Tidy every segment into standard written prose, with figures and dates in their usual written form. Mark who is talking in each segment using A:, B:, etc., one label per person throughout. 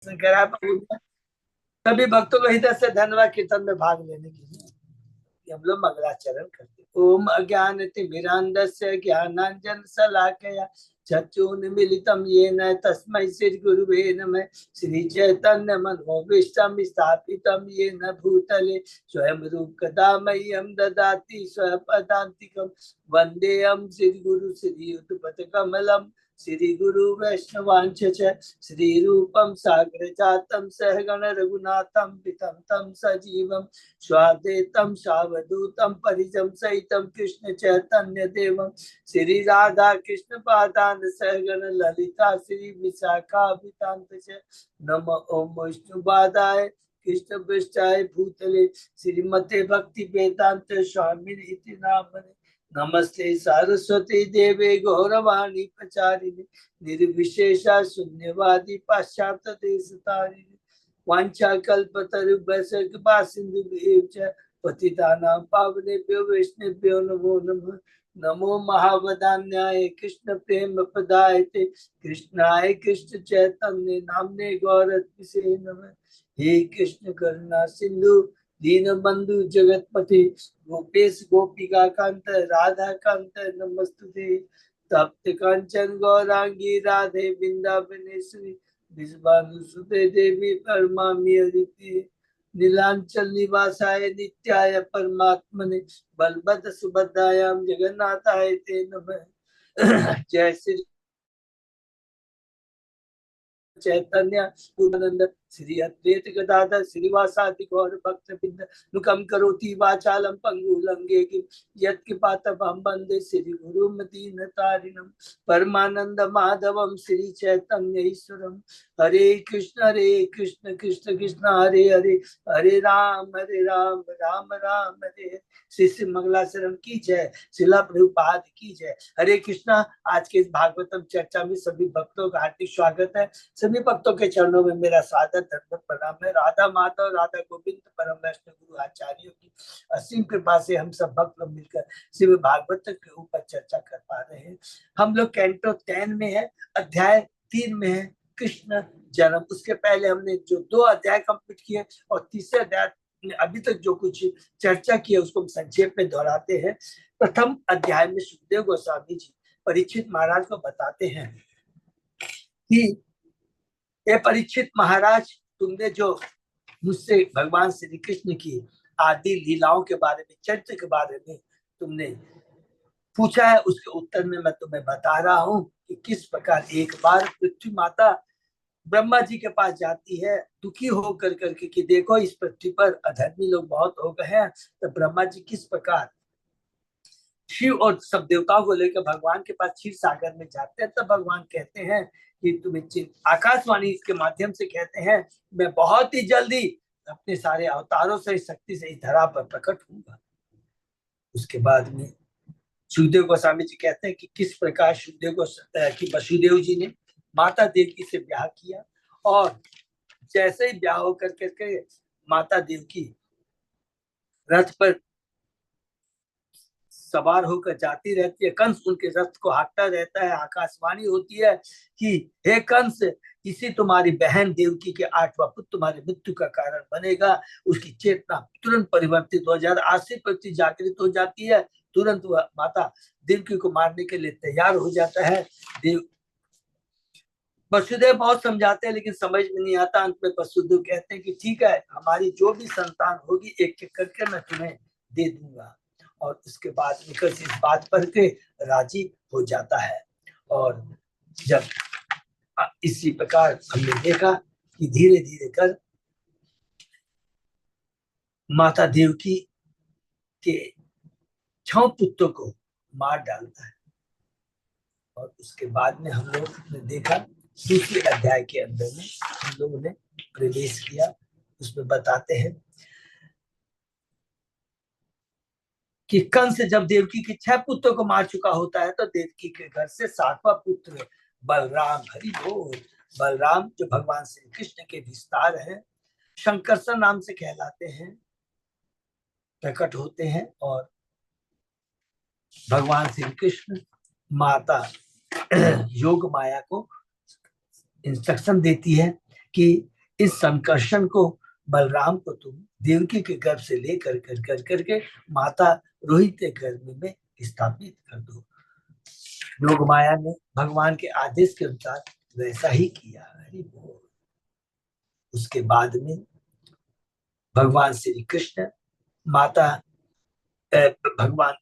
A: करा सभी भक्तों को हृदय से धन्यवाद कीर्तन में भाग लेने के लिए। हम लोग मंगलाचरण करते। ओम अज्ञान तिमिरांधस्य ज्ञानांजन शलाकया चक्षुर्मीलितं येन तस्मै श्री गुरुवे नमः। श्री चैतन्य मनोभीष्टं स्थापितं येन भूतले स्वयं रूप कदा मह्यं ददाति स्वपदान्तिकं। वन्देऽहं श्री गुरु श्री युगपत् श्री गुरु वैष्णवांच श्री रूपम साग्र जातम सहगण रघुनाथम पितम तम सजीवम स्वाद्वैतम सावधूतम परिजम सहितम कृष्ण चैतन्य देवम श्री राधा कृष्ण पादान सहगण ललिता श्री विशाखाभितांत नम ओम विष्णुपादाय कृष्ण पृष्ठाय भूतले श्रीमते भक्ति वेदांत स्वामी इति नामने। नमस्ते सरस्वती देवे गौरवाणी प्रचारिणे निर्विशेषा शून्यवादी पाश्चात्य देशतारिणे वांछा कल्पतरुभ्यश्च कृपा सिन्धुभ्येव च पतितानां पावनेभ्यो वैष्णवेभ्यो नमो नमः। नमो महावदान्याय कृष्ण प्रेम प्रदायते कृष्णाय कृष्ण चैतन्य नामने गौरत्से नमः। हे कृष्ण करुणा सिंधु दीनबंधु जगतपति गोपेश गोपिका कांत राधा कांत नमस्तुते। तप्त कांचन गौरांगी राधे वृंदावनेश्वरी विश्वानुसुते देवी परमामि अदिति नीलांचल निवासाय नित्याय परमात्मने बलभद्र सुभद्रायां जगन्नाथाय ते नमः। जय श्री चैतन्य पूर्णानंद श्री अद्वैत गदाधर श्रीवासादि गौर भक्त बिंद नुकम करोति वाचालम पंगुलंगे यत्कृपातमहं वंदे श्री गुरुमदीन तारिणम परमानंद माधवम श्री चैतन्य ईश्वरम। हरे कृष्ण कृष्ण कृष्ण हरे हरे हरे राम राम राम हरे। श्री श्री मंगलाचरण की जय। शिला प्रभुपाद की जय। हरे कृष्णा। आज के इस भागवतम चर्चा में सभी भक्तों का हार्दिक स्वागत है। सभी भक्तों के चरणों में मेरा सादर धन्यवाद प्रणाम है। राधा माधव राधा गोविंद परम वैष्णव गुरु आचार्यों की असीम कृपा से हम सब भक्त लोग मिलकर शिव भागवत के ऊपर चर्चा कर पा रहे हैं। हम लोग कैंटो 10 में है, अध्याय 3 में है कृष्ण जन्म। उसके पहले हमने जो 2 अध्याय कंप्लीट किए और तीसरे अध्याय अभी तक जो कुछ चर्चा की है उसको हम संक्षेप में दोहराते हैं। प्रथम अध्याय में सुखदेव गोस्वामी जी परीक्षित महाराज को बताते हैं कि ये परीक्षित महाराज, तुमने जो मुझसे भगवान श्री कृष्ण की आदि लीलाओं के बारे में, चरित्र के बारे में तुमने पूछा है, उसके उत्तर में मैं तुम्हें बता रहा हूं कि किस प्रकार एक बार पृथ्वी माता ब्रह्मा जी के पास जाती है दुखी होकर करके कि देखो इस पृथ्वी पर अधर्मी लोग बहुत हो गए हैं। तो ब्रह्मा जी किस प्रकार शिव और सब देवताओं को लेकर भगवान के पास क्षीर सागर में जाते हैं। तब भगवान कहते हैं कि तुम्हें आकाशवाणी के माध्यम से कहते हैं मैं बहुत ही जल्दी अपने सारे अवतारों से शक्ति से इस धरा पर प्रकट होऊंगा। उसके बाद में सुखदेव गोस्वामी जी कहते हैं कि किस प्रकार कि वसुदेव जी ने माता देवकी से ब्याह किया और जैसे ही ब्याह होकर के माता देवकी रथ पर सवार होकर जाती रहती है, कंस उनके रथ को हाँकता रहता है। आकाशवाणी होती है कि हे कंस, इसी तुम्हारी बहन देवकी के 8वां पुत्र तुम्हारी मृत्यु का कारण बनेगा। उसकी चेतना तुरंत परिवर्तित हो जाती, आश्रित प्रति जागृत हो जाती है। तुरंत वह माता देवकी को मारने के लिए तैयार हो जाता है। वसुदेव बहुत समझाते हैं लेकिन समझ में नहीं आता। अंत में वसुदेव कहते हैं कि ठीक है, हमारी जो भी संतान होगी एक एक करके मैं तुम्हें दे दूंगा। और उसके बाद निकल इस बात पर के राजी हो जाता है। और जब इसी प्रकार हमने देखा कि धीरे धीरे कर माता देवकी के 6 पुत्रों को मार डालता है। और उसके बाद में हम लोग ने देखा दूसरे अध्याय के अंदर में हम लोगों ने प्रवेश किया। उसमें बताते हैं कि कंस जब देवकी के 6 पुत्रों को मार चुका होता है तो देवकी के घर से 7वां पुत्र बलराम, हरि बोल, बलराम जो भगवान श्री कृष्ण के विस्तार हैं, शंकरसन नाम से कहलाते हैं, प्रकट होते हैं। और भगवान श्री कृष्ण माता योग माया को इंस्ट्रक्शन देती है कि इस संकर्षण को, बलराम को तुम देवकी के गर्भ से लेकर कर करके माता रोहित के गर्भ में स्थापित कर दो। योग माया ने भगवान के आदेश के अनुसार वैसा ही किया। हरि बोल। उसके बाद में भगवान श्री कृष्ण माता भगवान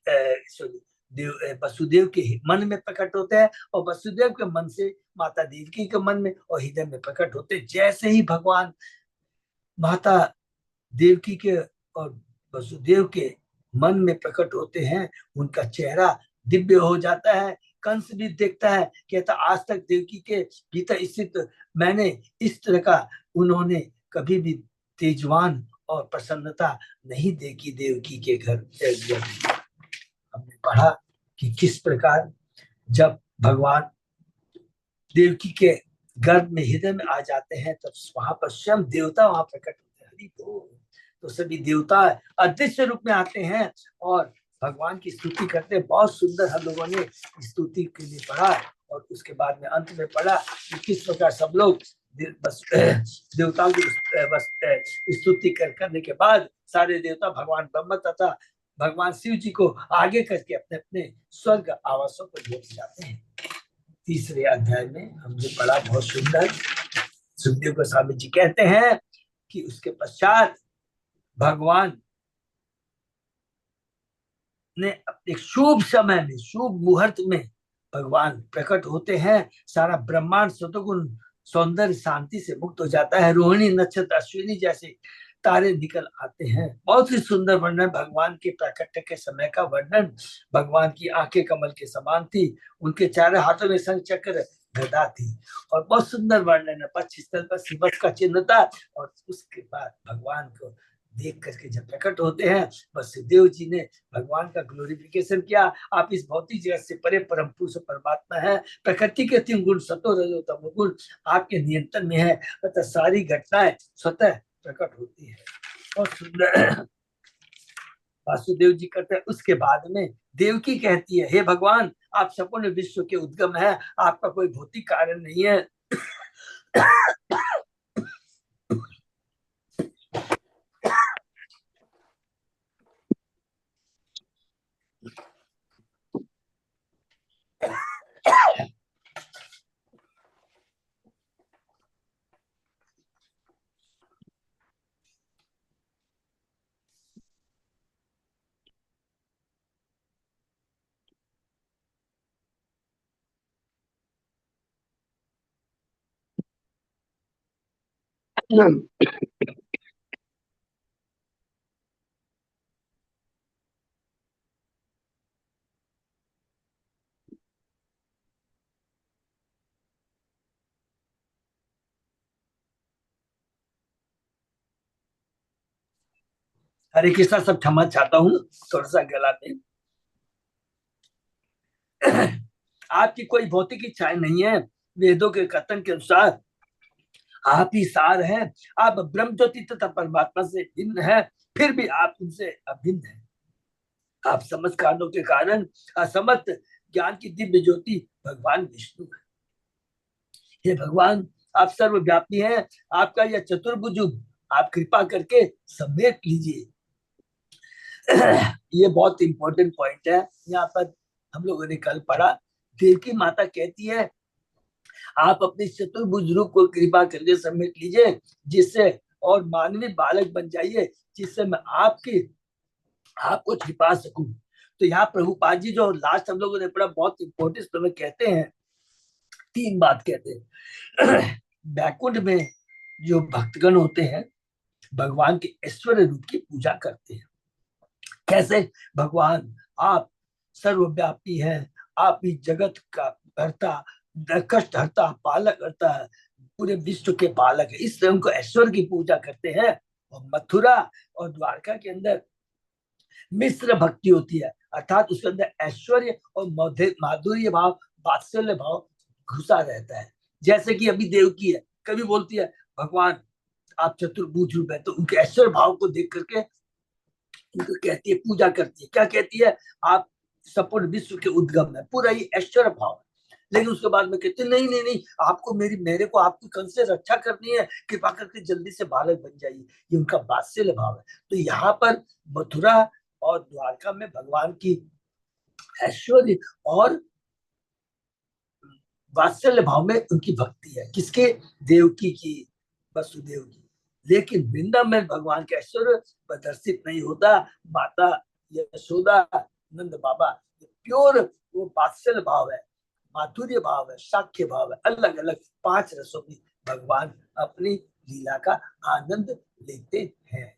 A: वसुदेव के मन में प्रकट होते हैं और वसुदेव के मन से माता देवकी के मन में और हृदय में प्रकट होते हैं। जैसे ही भगवान माता देवकी के और वसुदेव के मन में प्रकट होते हैं, उनका चेहरा दिव्य हो जाता है। कंस भी देखता है, कहता आज तक देवकी के भीतर स्थित मैंने इस तरह का उन्होंने कभी भी तेजवान और प्रसन्नता नहीं देखी देवकी के घर। हमने पढ़ा कि किस प्रकार जब भगवान देवकी के गर्भ में हृदय में आ जाते हैं तब वहां पर स्वयं देवता वहां प्रकट होते हैं। हरि बोल। तो सभी देवता अदृश्य रूप में आते हैं और भगवान की स्तुति करते हैं। बहुत सुंदर हम लोगों ने स्तुति के लिए पढ़ा और उसके बाद में अंत में पढ़ा कि किस प्रकार सब लोग देवताओं की स्तुति करने के बाद सारे देवता भगवान ब्रह्म तथा भगवान शिव जी को आगे करके अपने अपने स्वर्ग आवासों पर लेके जाते हैं। तीसरे अध्याय में हमने पढ़ा बहुत सुंदर, सुखदेव गोस्वामी जी कहते हैं कि उसके पश्चात भगवान ने एक शुभ समय में, शुभ मुहूर्त में भगवान प्रकट होते हैं। सारा ब्रह्मांड सतोगुण सौंदर्य शांति से मुक्त हो जाता है। रोहिणी नक्षत्र अश्विनी जैसे तारे निकल आते हैं। बहुत ही सुंदर वर्णन भगवान के प्राकट्य के समय का वर्णन। भगवान की आंखें कमल के समान थी, उनके चारों हाथों में शंख चक्र गदा थी और बहुत सुंदर वर्णन है। पक्ष स्थल पर सिंह का चिन्ह था और उसके बाद भगवान को देख करके जब प्रकट होते हैं, वसुदेव जी ने भगवान का ग्लोरिफिकेशन किया। आप इस भौतिक जगत से परे परम पुरुष परमात्मा है। प्रकृति के 3 गुण सतो रजो तमो गुण आपके नियंत्रण में है, अतः सारी घटनाएं स्वतः प्रकट होती है। और सुंदर वासुदेव जी करते हैं। उसके बाद में देवकी कहती है, हे भगवान आप संपूर्ण विश्व के उद्गम है, आपका कोई भौतिक कारण नहीं है। हरे कृष्णा, सब क्षमा चाहता हूँ, थोड़ा सा गला में। आपकी कोई भौतिक इच्छाएं नहीं है। वेदों के कथन के अनुसार आप ही सार हैं। आप ब्रह्म ज्योति तथा परमात्मा से भिन्न है, फिर भी आप उनसे अभिन्न हैं। आप समझ कारणों के कारण असमर्थ ज्ञान की दिव्य ज्योति भगवान विष्णु है। हे भगवान आप सर्वव्यापी हैं। आपका यह चतुर्भुज आप कृपा करके समेट लीजिए। ये बहुत इंपॉर्टेंट पॉइंट है। यहाँ पर हम लोगों ने कल पढ़ा, देवकी माता कहती है आप अपने चतुर्भुज रूप को कृपा करके समेट लीजिए, जिससे और मानवीय बालक बन जाइए, जिससे मैं आपको छिपा सकूं। तो यहाँ प्रभुपाद जी जो लास्ट हम लोगों ने पढ़ा बहुत इंपॉर्टेंट में कहते हैं, 3 बात कहते हैं। बैकुंठ में जो भक्तगण होते हैं भगवान के ऐश्वर्य रूप की पूजा करते हैं। कैसे? भगवान आप सर्वव्यापी हैं, आप ही जगत का हरता, कष्ट हरता, पालक हरता है, पूरे विश्व के पालक है। इसलिए उनको ऐश्वर्य की पूजा करते हैं। और मथुरा और द्वारका के अंदर मिश्र भक्ति होती है, अर्थात उसके अंदर ऐश्वर्य और माधुर्य भाव, वात्सल्य भाव घुसा रहता है। जैसे कि अभी देवकी है, कभी बोलती है भगवान आप चतुर्भुज रूप है, तो उनके ऐश्वर्य भाव को देख करके उनको कहती है, पूजा करती है। क्या कहती है? आप संपूर्ण विश्व के उद्गम है, पूरा ये ऐश्वर्य भाव। लेकिन उसके बाद में कहते नहीं नहीं नहीं, आपको मेरे को आपकी कंस से रक्षा करनी है, कृपा करके जल्दी से बालक बन जाइए। ये उनका वात्सल्य भाव है। तो यहाँ पर मथुरा और द्वारका में भगवान की ऐश्वर्य और वात्सल्य भाव में उनकी भक्ति है। किसके? देवकी की, वसुदेव की। लेकिन वृंदावन में भगवान का ऐश्वर्य प्रदर्शित नहीं होता। माता यशोदा, नंद बाबा, प्योर वो वात्सल्य भाव है, माधुर्य भाव है, साख्य भाव है। अलग अलग 5 रसों में भगवान अपनी लीला का आनंद लेते हैं।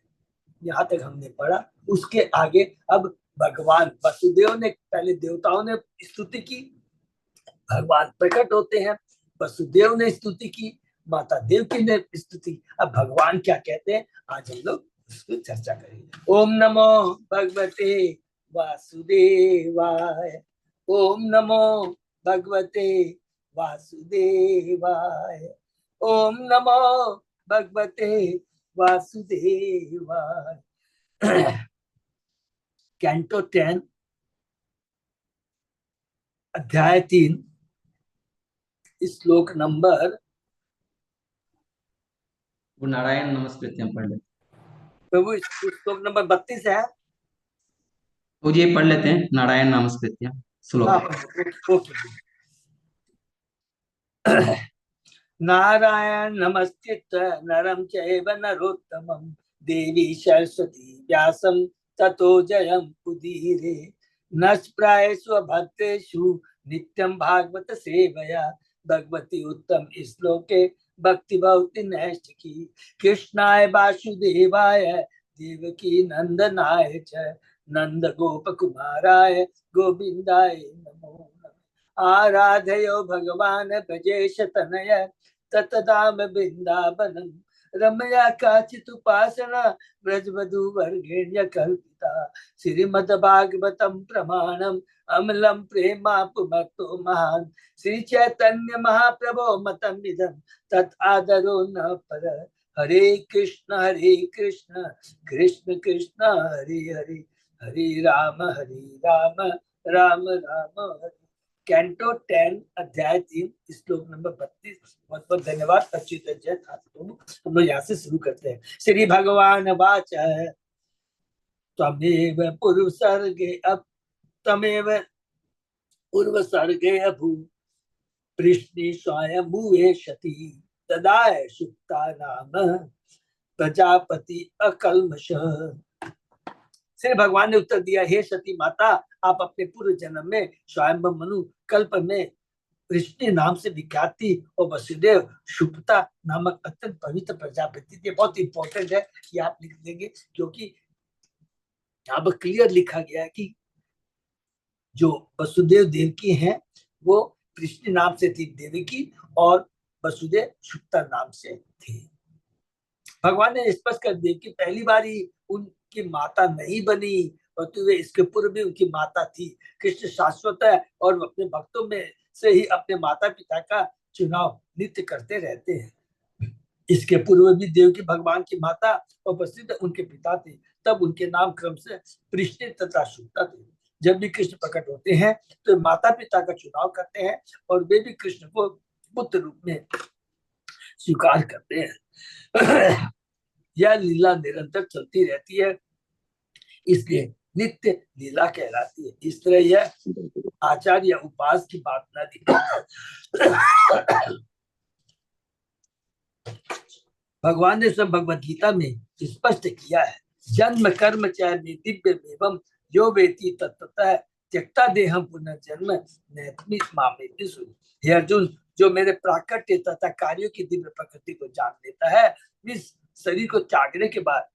A: यहाँ तक हमने पढ़ा। उसके आगे अब भगवान वसुदेव ने, पहले देवताओं ने स्तुति की, भगवान प्रकट होते हैं, वसुदेव ने स्तुति की, माता देवकी ने स्तुति। अब भगवान क्या कहते हैं, आज हम लोग उसकी चर्चा करेंगे। ओम नमो भगवते वासुदेवाय। ओम नमो भगवते वासुदेवाय। ओम नमो भगवते वासुदेवाय। कैंटो 10 अध्याय 3 श्लोक नंबर,
B: वो नारायण नमस्कृत्यम पढ़ लेते
A: प्रभु श्लोक नंबर 32 है।
B: वो ये पढ़ लेते हैं, नारायण नमस्कृत्यम श्लोक।
A: ओके। नारायण नमस्कृत नरम चैव नरोत्तमं देवी सरस्वती व्यासं ततो जयं उदीरे। नष्प्रायेषु भक्तेषु नित्यं भागवत सेवया भगवती उत्तम श्लोके भक्ति भवति नैष्ठिकी। कृष्णाय वासुदेवाय देवकी नंदनाय च नंद गोप कुमाराय गोविंदाय नमो नमः। आराधयो भगवान ब्रजेश तनय ततदाम वृंदावनम रमया काचित उपासना ब्रजवधु वर्गेण्य कल्पिता। श्रीमद्भागवतम प्रमाणम अमलम प्रेमापुमतो महान श्री चैतन्य महाप्रभो मतम विदम तत् आदरो न पर। हरे कृष्ण कृष्ण कृष्ण हरे हरे, हरे राम राम राम हरे। कैंटो 10 अध्याय 3 श्लोक नंबर 32। बहुत बहुत धन्यवाद। अच्युत जय। हम लोग यहाँ से शुरू करते हैं। श्री भगवान वाच त्वमेव पूर्व सर्गे अब तमेव पूर्व सर्गे अभू कृष्ण स्वयं भूयेषति तदाय सुप्ता नाम प्रजापति अकल्मष। श्री भगवान ने उत्तर दिया, हे सती माता, आप अपने पूर्व जन्म में स्वयं मनु कल्प में कृष्ण नाम से विख्यात थी और वसुदेव शुभता नामक अत्यंत पवित्र प्रजापति थे। बहुत इंपॉर्टेंट है कि आप लिख देंगे, क्योंकि यहाँ पर क्लियर लिखा गया है कि जो वसुदेव देवकी हैं वो कृष्ण नाम से थी देवकी, और वसुदेव शुभता नाम से थे। भगवान ने स्पष्ट कर दिया कि पहली बार ही उनकी माता नहीं बनी, परंतु इसके पूर्व भी उनकी माता थी। कृष्ण शाश्वत है और अपने भक्तों में से ही अपने माता पिता का चुनाव नित्य करते रहते हैं। इसके पूर्व भी देवकी भगवान की माता और वसुदेव उनके पिता थे। तब उनके नाम क्रम से कृष्ण तथा शुभता थे। जब भी कृष्ण प्रकट होते हैं तो माता पिता का चुनाव करते हैं और वे भी कृष्ण को पुत्र रूप में स्वीकार करते हैं। यह लीला निरंतर चलती रहती है, इसलिए नित्य लीला कहलाती है। इस तरह यह आचार्य उपास की बात न थी। भगवान ने सब भगवद गीता में स्पष्ट किया है, जन्म कर्म चाहे दिव्य एवं जो वेति तत्वतः त्यक्ता देहम पुनर्जन्म नैत्मि मामेति सुनि। हे अर्जुन, जो मेरे प्राकट्य तथा कार्यों की दिव्य प्रकृति को जान लेता है, इस शरीर को त्यागने के बाद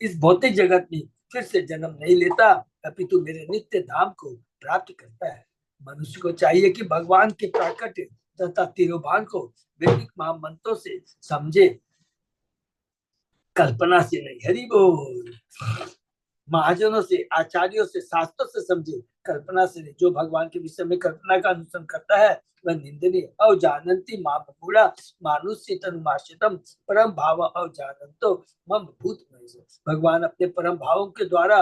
A: इस भौतिक जगत में फिर से जन्म नहीं लेता, अपितु मेरे नित्य धाम को प्राप्त करता है। मनुष्य को चाहिए कि भगवान के प्राकट्य तथा तिरुभान को वैदिक महामंत्रों से समझे, कल्पना से नहीं। हरि बोल। महाजनों से, आचार्यों से, शास्त्रों से समझे, कल्पना से नहीं। जो भगवान के विषय में कल्पना का अनुसरण करता है वह निंदनीय। और जानन्ति माम मूढ़ा मानुष्य तनुमाश्रितम परम भाव और जानन्तो मम भूत। भगवान अपने परम भावों के द्वारा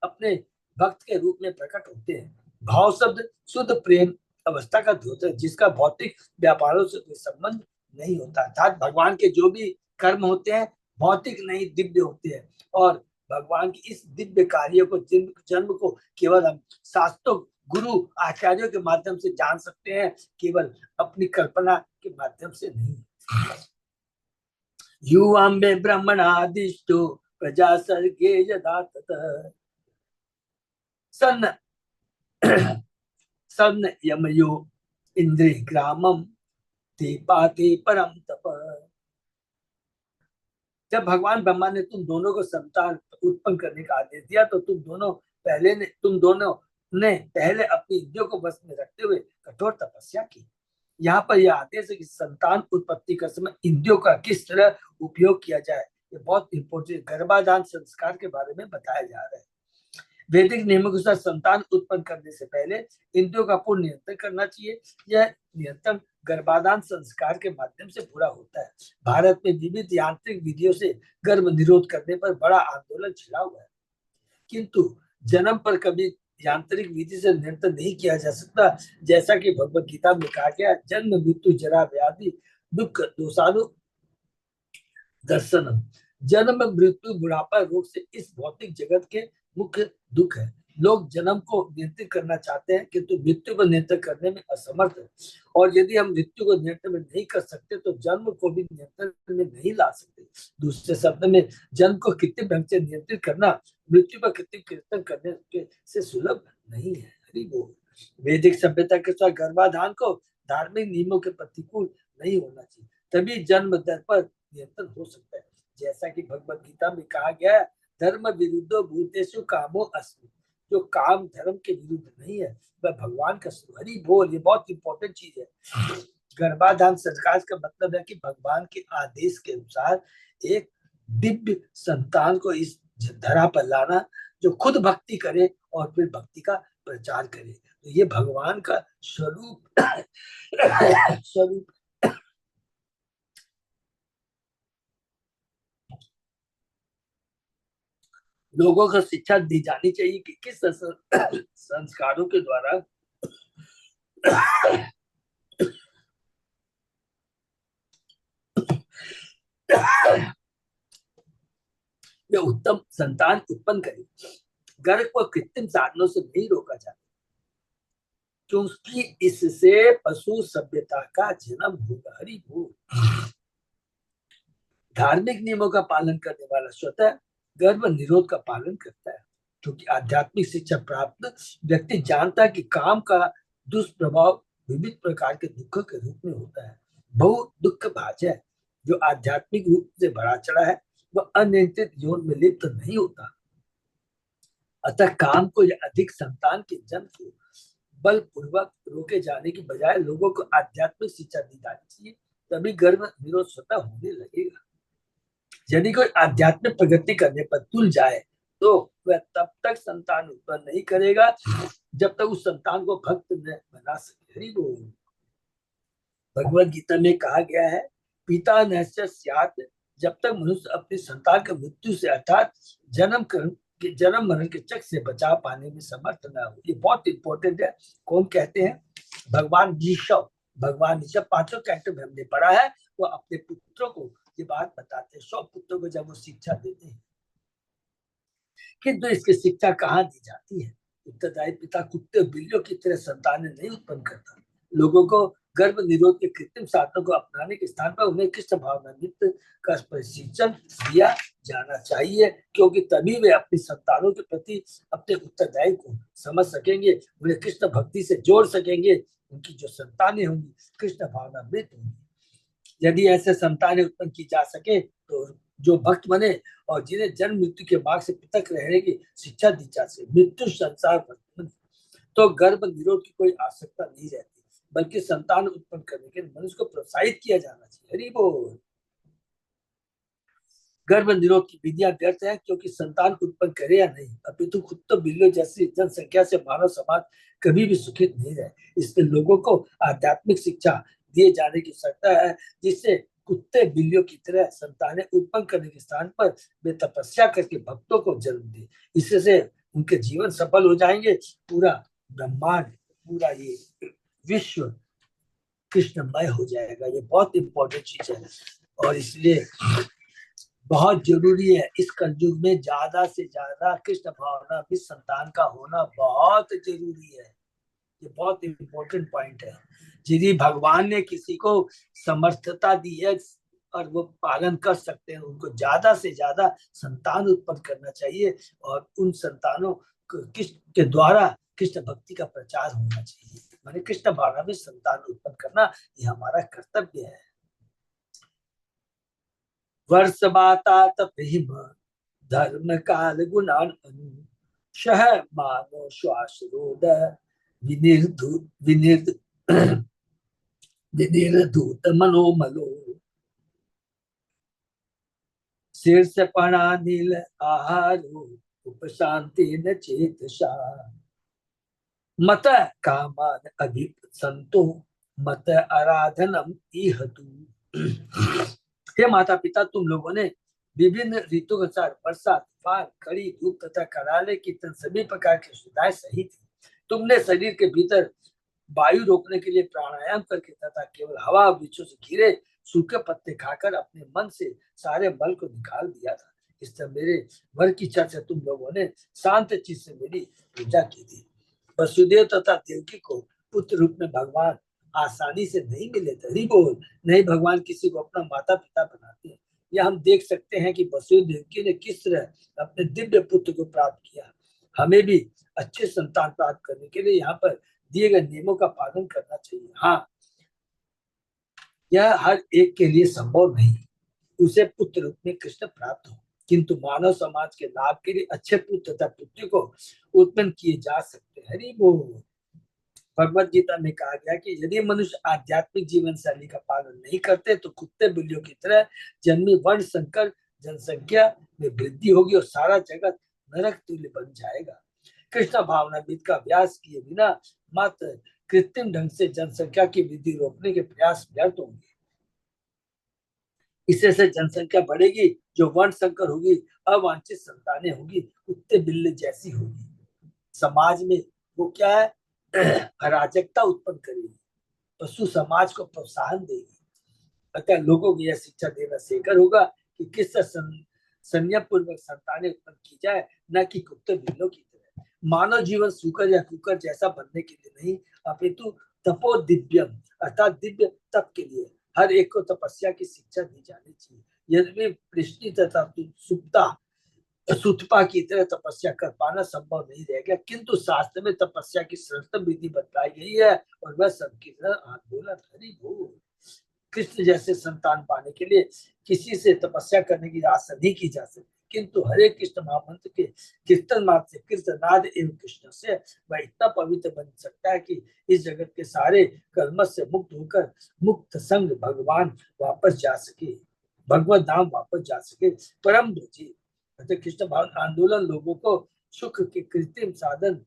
A: अपने भक्त के रूप में प्रकट होते हैं। भाव शब्द शुद्ध प्रेम अवस्था का द्योतक है, जिसका भौतिक व्यापारों से कोई संबंध नहीं होता। अर्थात भगवान के जो भी कर्म होते हैं भौतिक नहीं दिव्य होते हैं, और भगवान की इस दिव्य कार्य को जन्म को केवल हम शास्त्रों गुरु आचार्यों के माध्यम से जान सकते हैं, केवल अपनी कल्पना के माध्यम से नहीं। युवाम्बे ब्रह्मणादिष्टो प्रजा सर्गे यदा ततः सन्न सन्न यमयो इंद्रिय ग्रामम ते पाते परम तप। जब भगवान ब्रह्मा ने तुम दोनों को संतान उत्पन्न करने का आदेश दिया तो तुम दोनों ने पहले अपनी इंद्रियों को बस में रखते हुए कठोर तपस्या की। यहाँ पर यह आदेश है कि संतान उत्पत्ति का समय इंद्रियों का किस तरह उपयोग किया जाए, ये बहुत इंपोर्टेंट गर्भाधान संस्कार के बारे में बताया जा रहा है। वैदिक नियमों के अनुसार संतान उत्पन्न करने से पहले इंद्रियों का पूर्ण नियंत्रण करना चाहिए। यह नियंत्रण गर्भाधान संस्कार के माध्यम से पूरा होता है। भारत में विविध यांत्रिक विधियों से गर्भ निरोध करने पर बड़ा आंदोलन छिड़ा हुआ है, किंतु जन्म पर कभी यांत्रिक विधि से नियंत्रण नहीं किया जा सकता। जैसा कि भगवत गीता में कहा गया, जन्म मृत्यु जरा व्याधि दुख दोषानु दर्शनम। जन्म मृत्यु बुढ़ापा रोग से इस भौतिक जगत के मुख्य दुख है। लोग जन्म को नियंत्रित करना चाहते हैं किंतु मृत्यु को नियंत्रण करने में असमर्थ है, और यदि हम मृत्यु को नियंत्रण में नहीं कर सकते तो जन्म को भी नियंत्रण में नहीं ला सकते। दूसरे शब्द में जन्म को कृत्रिम ढंग से नियंत्रित करना मृत्यु पर कृत्रिम कीर्तन करने से सुलभ नहीं है। हरि बोल। वैदिक सभ्यता के साथ गर्भाधान को धार्मिक नियमों के प्रतिकूल नहीं होना चाहिए, तभी जन्म दर पर नियंत्रण हो सकता है। जैसा कि भगवत गीता में कहा गया है, धर्म विरुद्धो भूतेषु कामो अस्मि। जो काम धर्म के विरुद्ध नहीं है वह भगवान का स्वरूप। हरि बोल। ये बहुत इंपॉर्टेंट चीज है। गर्भाधान संस्कार का मतलब है कि भगवान के आदेश के अनुसार एक दिव्य संतान को इस धरा पर लाना जो खुद भक्ति करे और फिर भक्ति का प्रचार करे। तो ये भगवान का स्वरूप स्वरूप लोगों को शिक्षा दी जानी चाहिए कि किस संस्कारों के द्वारा वे उत्तम संतान उत्पन्न करे। गर्भ को कृत्रिम साधनों से नहीं रोका जाता, क्योंकि इससे पशु सभ्यता का जन्म होगा। हरि बोल। धार्मिक नियमों का पालन करने वाला स्वतः गर्भ निरोध का पालन करता है, क्योंकि आध्यात्मिक शिक्षा प्राप्त व्यक्ति जानता है कि काम का दुष्प्रभाव विविध प्रकार के दुखों के रूप में होता है। बहु दुख भाज्य है जो आध्यात्मिक रूप से भरा चढ़ा है, वह अनियंत्रित यौन में लिप्त नहीं होता। अतः काम को या अधिक संतान के जन्म को बलपूर्वक रोके जाने की बजाय लोगों को आध्यात्मिक शिक्षा दी जानी चाहिए, तभी गर्भ निरोध स्वतः होने लगेगा। यदि कोई आध्यात्मिक प्रगति करने पर तुल जाए तो वह तब तक संतान उत्पन्न नहीं करेगा जब तक उस संतान को भक्त न बना सके। हरि बोल। भगवत गीता में कहा गया है, पिता नश्य स्यात्, जब तक मनुष्य अपनी संतान की मृत्यु से अर्थात जन्म मरण के चक्र से बचा पाने में समर्थ न हो। ये बहुत इंपॉर्टेंट है। कौन कहते हैं? भगवान ऋषभ। भगवान ऋषभ पांचों कैरेक्टर में हमने पढ़ा है, वो अपने पुत्रों को ये बात बताते हैं। 100 पुत्रों को जब वो शिक्षा देते हैं, किंतु इसकी शिक्षा कहाँ दी जाती है? उत्तरदायी पिता कुत्ते बिल्लियों की तरह संतान नहीं उत्पन्न करता। लोगों को गर्भ निरोध के कृत्रिम साधनों को अपनाने के स्थान पर उन्हें कृष्ण भावनामृत का प्रशिक्षण दिया जाना चाहिए, क्योंकि तभी वे अपनी संतानों के प्रति अपने उत्तरदायी को समझ सकेंगे, उन्हें कृष्ण भक्ति से जोड़ सकेंगे। उनकी जो संतानें होंगी कृष्ण भावनामृत होंगी। यदि ऐसे संतानें उत्पन्न की जा सके तो जो भक्त बने और जिन्हें जन्म मृत्यु के मार्ग से पृथक रहने की शिक्षा दी जा सके, मृत्यु संसार पर तो गर्भ निरोध की कोई आवश्यकता नहीं रहती, बल्कि संतान उत्पन्न करने के मनुष्य को प्रोत्साहित किया जाना चाहिए। हरि बोल। गर्भ निरोध की विधियां व्यर्थ है, क्योंकि संतान उत्पन्न करे या नहीं, अपितु खुद तो बिल्लियों जैसी जनसंख्या से मानव समाज कभी भी सुखित नहीं रहे। इसलिए लोगों को आध्यात्मिक शिक्षा दिए जाने की आवश्यकता है, जिससे कुत्ते बिल्लियों की तरह संतानें उत्पन्न करने के स्थान पर वे तपस्या करके भक्तों को जन्म दे। इससे उनके जीवन सफल हो जाएंगे। पूरा ब्रह्मांड, पूरा ये विश्व कृष्णमय हो जाएगा। ये बहुत इंपॉर्टेंट चीज है और इसलिए बहुत जरूरी है इस कलयुग में ज्यादा से ज्यादा कृष्ण भावना भी संतान का होना बहुत जरूरी है। ये बहुत इंपॉर्टेंट पॉइंट है। यदि भगवान ने किसी को समर्थता दी है और वो पालन कर सकते हैं, उनको ज्यादा से ज्यादा संतान उत्पन्न करना चाहिए और उन संतानों के द्वारा कृष्ण भक्ति का प्रचार होना चाहिए। माने कृष्ण भावना में संतान उत्पन्न करना ये हमारा कर्तव्य है। वर्ष बातात प्रेम धर्म काल गुणान शह मानो श्वास रोद विनिर्ध विनिर्धूत मनोमलो शीर्ष पणा नील आहारो उपशांति न चेतसा मत कामान अभिसंतो मत आराधनम इहतु। हे माता पिता, तुम लोगों ने विभिन्न ऋतु के अनुसार वर्षा, तूफान, कड़ी धूप तथा कराले कीर्तन सभी प्रकार की सुविधाएं सही थी। तुमने शरीर के भीतर वायु रोकने के लिए प्राणायाम करके तथा केवल हवा वृक्षों से घिरे सूखे पत्ते खाकर अपने मन से सारे बल को निकाल दिया था। इस तरह मेरे वर की चर्चा तुम लोगों ने शांत चीज से मेरी पूजा की थी। वसुदेव तथा देवकी को पुत्र रूप में भगवान आसानी से नहीं मिले थे। हरि बोल। नहीं भगवान किसी को अपना माता पिता बनाते हैं। यह हम देख सकते हैं कि वसुदेव देवकी ने किस तरह अपने दिव्य पुत्र को प्राप्त किया। हमें भी अच्छे संतान प्राप्त करने के लिए यहाँ पर दिए गए नियमों का पालन करना चाहिए। हाँ, यह हर एक के लिए संभव नहीं उसे पुत्र रूप में कृष्ण प्राप्त हो, किंतु मानव समाज के लाभ के लिए अच्छे पुत्र तथा पुत्री को उत्पन्न किए जा सकते हैं। हरि बोल। भगवत गीता में कहा गया कि यदि मनुष्य आध्यात्मिक जीवन शैली का पालन नहीं करते तो कुत्ते बिल्लियों की तरह जन्मी वर्ण संकर जनसंख्या में वृद्धि होगी और सारा जगत नरक तुल्य बन जाएगा। कृष्ण भावनाविद का अभ्यास किए बिना मात्र कृत्रिम ढंग से जनसंख्या की वृद्धि रोकने के प्रयास व्यर्थ होंगे। इससे से जनसंख्या बढ़ेगी, जो वर्ण संकर होगी, अवांछित संतानें होगी, कुत्ते बिल्ली जैसी होगी। समाज में वो क्या है, अराजकता उत्पन्न करेगी, पशु समाज को प्रोत्साहन देगी। अतः लोगों को यह शिक्षा देना सीखर होगा कि किस संयम पूर्वक संतानें उत्पन्न की जाए, न कि कुत्ते बिल्लों की तरह। मानव जीवन सुकर या कुकर जैसा बनने के लिए नहीं, अपितु तपो दिव्यम अर्थात दिव्य तप के लिए हर एक को तपस्या की शिक्षा दी जानी चाहिए। यदि पृष्टि तथा सुप्ता सुतपा की तरह तपस्या कर पाना संभव नहीं रहेगा, किंतु शास्त्र में तपस्या की श्रेष्ठतम विधि बताई गई है और वह संकीर्ण आंदोलन। हरि बोल। कृष्ण जैसे संतान पाने के लिए किसी से तपस्या करने की आशा नहीं की जा सकती, किंतु हरे कृष्ण महामंत्र के कीर्तन मात्र से कृष्णनाद एवं कृष्ण से वह इतना पवित्र बन सकता है कि इस जगत के सारे कर्म से मुक्त होकर मुक्त संग भगवान वापस जा सके, भगवत धाम वापस जा सके। परम जी कृष्ण भाव आंदोलन लोगों को सुख के कृत्रिम साधन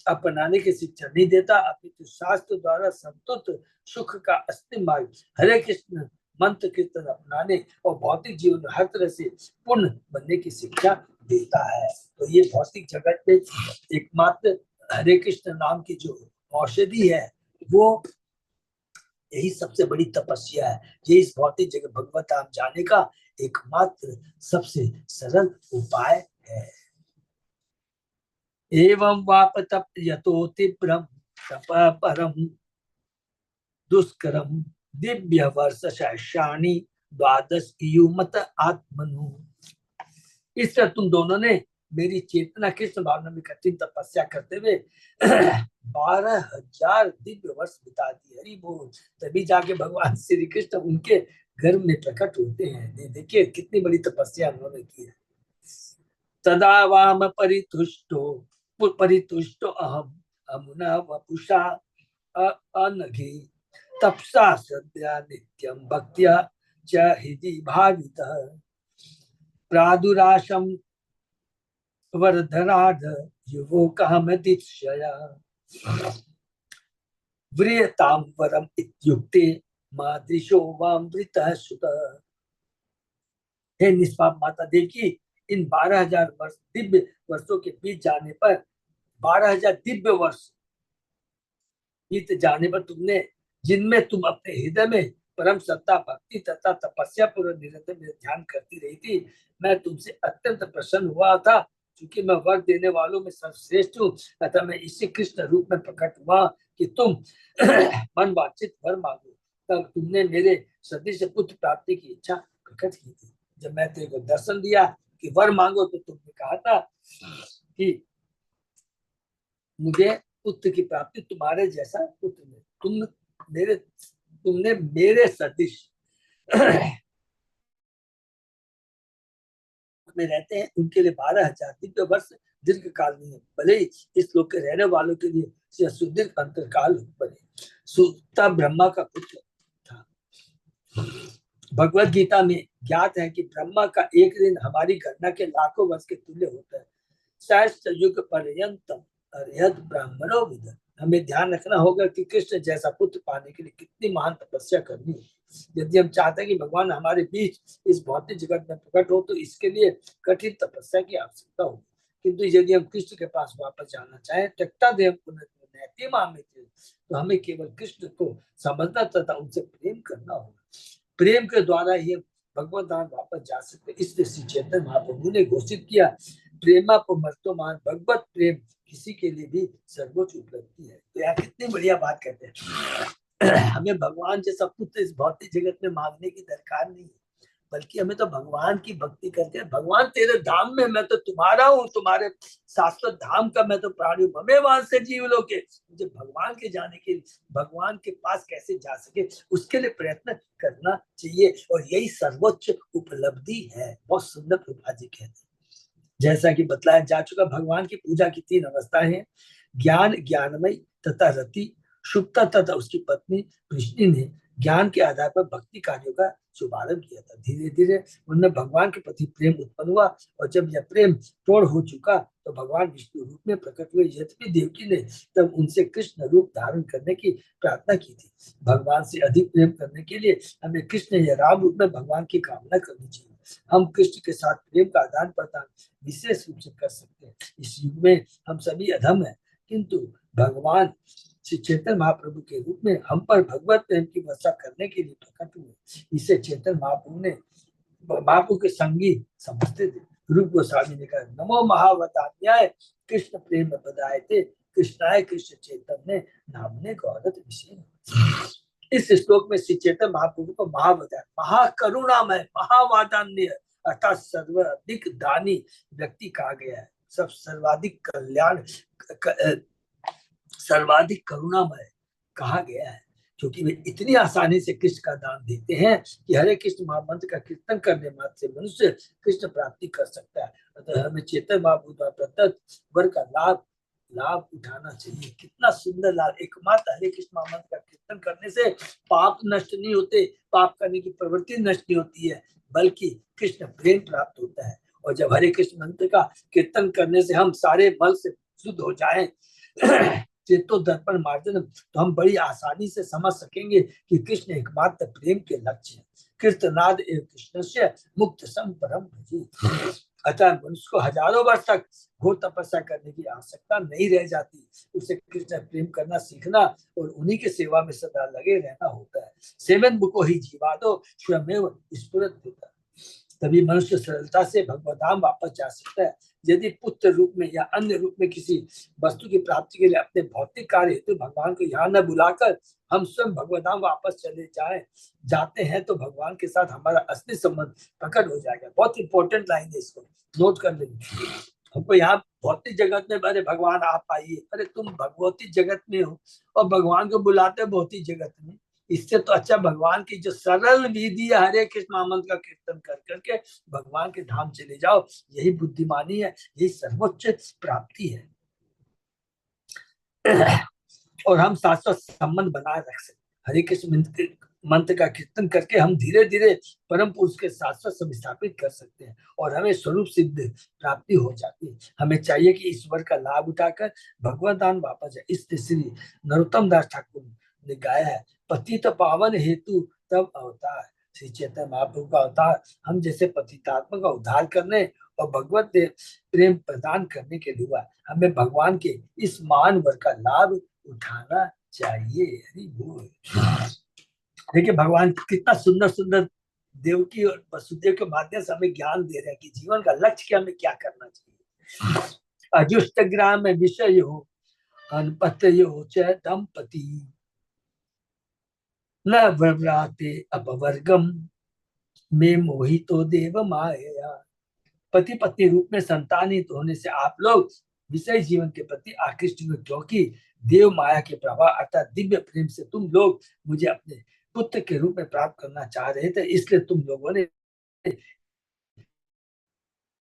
A: अपनाने की शिक्षा नहीं देता, अपितु शास्त्र द्वारा संतुष्ट सुख का अस्तिम मार्ग हरे कृष्ण मंत्र कीर्तन अपनाने और भौतिक जीवन में हर तरह से पूर्ण बनने की शिक्षा देता है। तो ये भौतिक जगत में एकमात्र हरे कृष्ण नाम की जो औषधि है, वो यही सबसे बड़ी तपस्या है। ये इस भौतिक जगत भगवत धाम जाने का एकमात्र सबसे सरल उपाय है। एवं वाप तप यतो तीव्रम तप परम दुष्करम दिव्य वर्ष सहस्राणि द्वादश युमत आत्मनु। इस तरह तुम दोनों ने मेरी चेतना कृष्ण भावना में कठिन तपस्या करते हुए 12,000 दिव्य वर्ष बिता दिए। हरि बोल। तभी जाके भगवान श्री कृष्ण उनके घर में प्रकट होते हैं। देखिए कितनी बड़ी तपस्या उन्होंने की है। तदा वाम परितुष्टो अहम अमुना वपुषा अनघे तपसा श्रद्धया नित्यम भक्त्या च हृदि भावितः प्रादुराशम वर्धनार्ध युवो कामदिच्छया व्रियताम वरम इत्युक्ते मादृशो वामृतः सुतः। हे निष्पाप माता, देखी इन 12,000 वर्ष दिव्य वर्षों के बीच जाने पर 12,000 दिव्य वर्ष बीत जाने पर तुमने, जिनमें तुम अपने हृदय में परम श्रद्धा भक्ति तथा तपस्या पूर्वक निरंतर मेरा ध्यान करती रही थी, मैं तुमसे अत्यंत प्रसन्न हुआ था, क्योंकि मैं वर देने वालों में सर्वश्रेष्ठ हूँ। अतः मैं इसी कृष्ण रूप में प्रकट हुआ कि तुम मन वांछित वर मांगो। तब तुमने मेरे सदृश पुत्र प्राप्ति की इच्छा प्रकट की थी। जब मैं तेरे को दर्शन दिया कि वर मांगो, तो तुमने कहा था कि मुझे पुत्र की प्राप्ति तुम्हारे जैसा पुत्र में, तुमने मेरे सदृश में रहते हैं उनके लिए 12,000 दिव्य वर्ष दीर्घ काल नहीं है, भले ही इस लोक के रहने वालों के लिए सुदीर्घ अंतरकाल बने। सुता ब्रह्मा का पुत्र था। भगवत गीता में ज्ञात है कि ब्रह्मा का एक दिन हमारी गणना के लाखों वर्ष के तुल्य होता है। शायद युग पर्यंतम अर्यद ब्राह्मणों विद। हमें ध्यान रखना होगा कि कृष्ण जैसा पुत्र पाने के लिए कितनी महान तपस्या करनी है। यदि हम चाहते हैं कि भगवान हमारे बीच इस भौतिक जगत में प्रकट हो, तो इसके लिए कठिन तपस्या की आवश्यकता होगी। किंतु यदि हम कृष्ण के पास वापस जाना चाहें, तो हमें केवल कृष्ण को समझना तथा उनसे प्रेम करना होगा। प्रेम के द्वारा ही भगवत धाम वापस जा सकते। इसलिए श्री चैतन्य महाप्रभु ने घोषित किया, प्रेमा को मर्तोमान, भगवत प्रेम किसी के लिए भी सर्वोच्च उपलब्धि है। तो यार कितनी बढ़िया बात कहते हैं। हमें भगवान जैसा पुत्र इस भौतिक जगत में मांगने की दरकार नहीं है, बल्कि हमें तो भगवान की भक्ति करके, भगवान तेरे धाम में मैं तो तुम्हारा हूँ, तुम्हारे शाश्वत धाम का मैं तो प्राणी हूँ, हमें वहां से जीव लोके। मुझे भगवान के जाने के, भगवान के पास कैसे जा सके, उसके लिए प्रयत्न करना चाहिए, और यही सर्वोच्च उपलब्धि है। बहुत सुंदर प्रभा जी कहते हैं। जैसा कि बतलाया जा चुका, भगवान की पूजा की 3 अवस्थाएं हैं। ज्ञान, ज्ञानमय तथा रति, शुक्ता तथा उसकी पत्नी कृष्ण ने ज्ञान के आधार पर भक्ति कार्यों का शुभारंभ किया था। धीरे धीरे उनमें भगवान के प्रति प्रेम उत्पन्न हुआ, और जब यह प्रेम प्रौढ़ हो चुका, तो भगवान विष्णु रूप में प्रकट हुए। यद्यपि देवकी ने तब उनसे कृष्ण रूप धारण करने की प्रार्थना की थी। भगवान से अधिक प्रेम करने के लिए हमें कृष्ण या राम रूप में भगवान की कामना करनी चाहिए। हम कृष्ण के साथ प्रेम का आदान प्रदान विशेष रूप से कर सकते हैं। इस युग में हम सभी अधम हैं, किंतु भगवान श्री चैतन्य महाप्रभु के रूप में हम पर भगवत प्रेम की वर्षा करने के लिए प्रकट हुए। इसे चैतन्य महाप्रभु ने महाप्रभु के संगी समझते थे। रूप गोस्वामी ने कहा, नमो महावतान्याय कृष्ण प्रेम बधाए थे, कृष्णाय कृष्ण चैतन्य नामने गौरत विषय। इस श्लोक में श्री चैतन्य महाप्रभु को महावतार, महाकरुणामय, महावादान्य अर्थात सर्वाधिक दानी व्यक्ति कहा गया है। सब सर्वाधिक कल्याण, सर्वाधिक करुणामय कहा गया है, क्योंकि वे इतनी आसानी से कृष्ण का दान देते हैं कि हरे कृष्ण महामंत्र का कीर्तन करने मात्र से मनुष्य कृष्ण प्राप्ति कर सकता है। अतः हमें चैतन्य महाप्रभु द्वारा प्रदत्त वर का लाभ उठाना चाहिए। कितना सुंदर लाभ! एकमात्र हरे कृष्ण महामंत्र का कीर्तन करने से पाप नष्ट नहीं होते, पाप करने की प्रवृत्ति नष्ट नहीं होती है, बल्कि कृष्ण प्रेम प्राप्त होता है। और जब हरे कृष्ण मंत्र का कीर्तन करने से हम सारे मल से शुद्ध हो जाएं, चेतो दर्पण मार्जन, तो हम बड़ी आसानी से समझ सकेंगे कि कृष्ण एकमात्र प्रेम के लक्ष्य है। कीर्तनाद एवं कृष्ण से मुक्त सम परम भजी। अतः मनुष्य को हजारों वर्ष तक घोर तपस्या करने की आवश्यकता नहीं रह जाती। उसे कृष्ण प्रेम करना सीखना और उन्हीं के सेवा में सदा लगे रहना होता है। सेवन मुको ही जीवादो स्वयमेव स्फुरत होता है। तभी मनुष्य सरलता से भगवत धाम वापस जा सकता है। यदि पुत्र रूप में या अन्य रूप में किसी वस्तु की प्राप्ति के लिए अपने भौतिक कार्य हेतु भगवान को यहाँ न बुलाकर हम स्वयं भगवत धाम वापस चले जाते हैं, तो भगवान के साथ हमारा असली संबंध प्रकट हो जाएगा। बहुत इंपॉर्टेंट लाइन है, इसको नोट कर लेंगे। हमको यहाँ भौतिक जगत में, अरे भगवान आप आइए, अरे तुम भगवती जगत में हो और भगवान को बुलाते हो भौतिक जगत में। इससे तो अच्छा भगवान की जो सरल विधि है, हरे कृष्ण महामंत्र का कीर्तन कर करके भगवान के धाम चले जाओ। यही बुद्धिमानी है, यही सर्वोच्च प्राप्ति है। और हम शाश्वत संबंध बनाए रख सकते। हरे कृष्ण मंत्र का कीर्तन करके हम धीरे धीरे परम पुरुष के शाश्वत स्थापित कर सकते हैं, और हमें स्वरूप सिद्ध प्राप्ति हो जाती है। हमें चाहिए कि ईश्वर का लाभ उठाकर भगवत दान वापस जाए। इस श्री नरोत्तम दास ठाकुर ने गाया है, पतित पावन हेतु तब अवतार। श्री चैतन्य महाप्रभु का अवतार हम जैसे पतितात्मा का उद्धार करने और भगवत प्रेम प्रदान करने के लिए हुआ। हमें भगवान के इस महान वर का लाभ उठाना चाहिए। अरे वो देखिए भगवान कितना सुंदर सुंदर देवकी और वसुदेव के माध्यम से हमें ज्ञान दे रहे हैं कि जीवन का लक्ष्य क्या, हमें क्या करना चाहिए। अजुष्ट ग्राम में विषय हो अनपत्य हो चाहे दंपति न व्रते अपवर्गम में मोहितो देव माया। पति पत्नी रूप में संतानित होने से आप लोग विषय जीवन के प्रति आकृष्ट हुए, क्योंकि देव माया के प्रभाव अर्थात दिव्य प्रेम से तुम लोग मुझे अपने पुत्र के रूप में प्राप्त करना चाह रहे थे, इसलिए तुम लोगों ने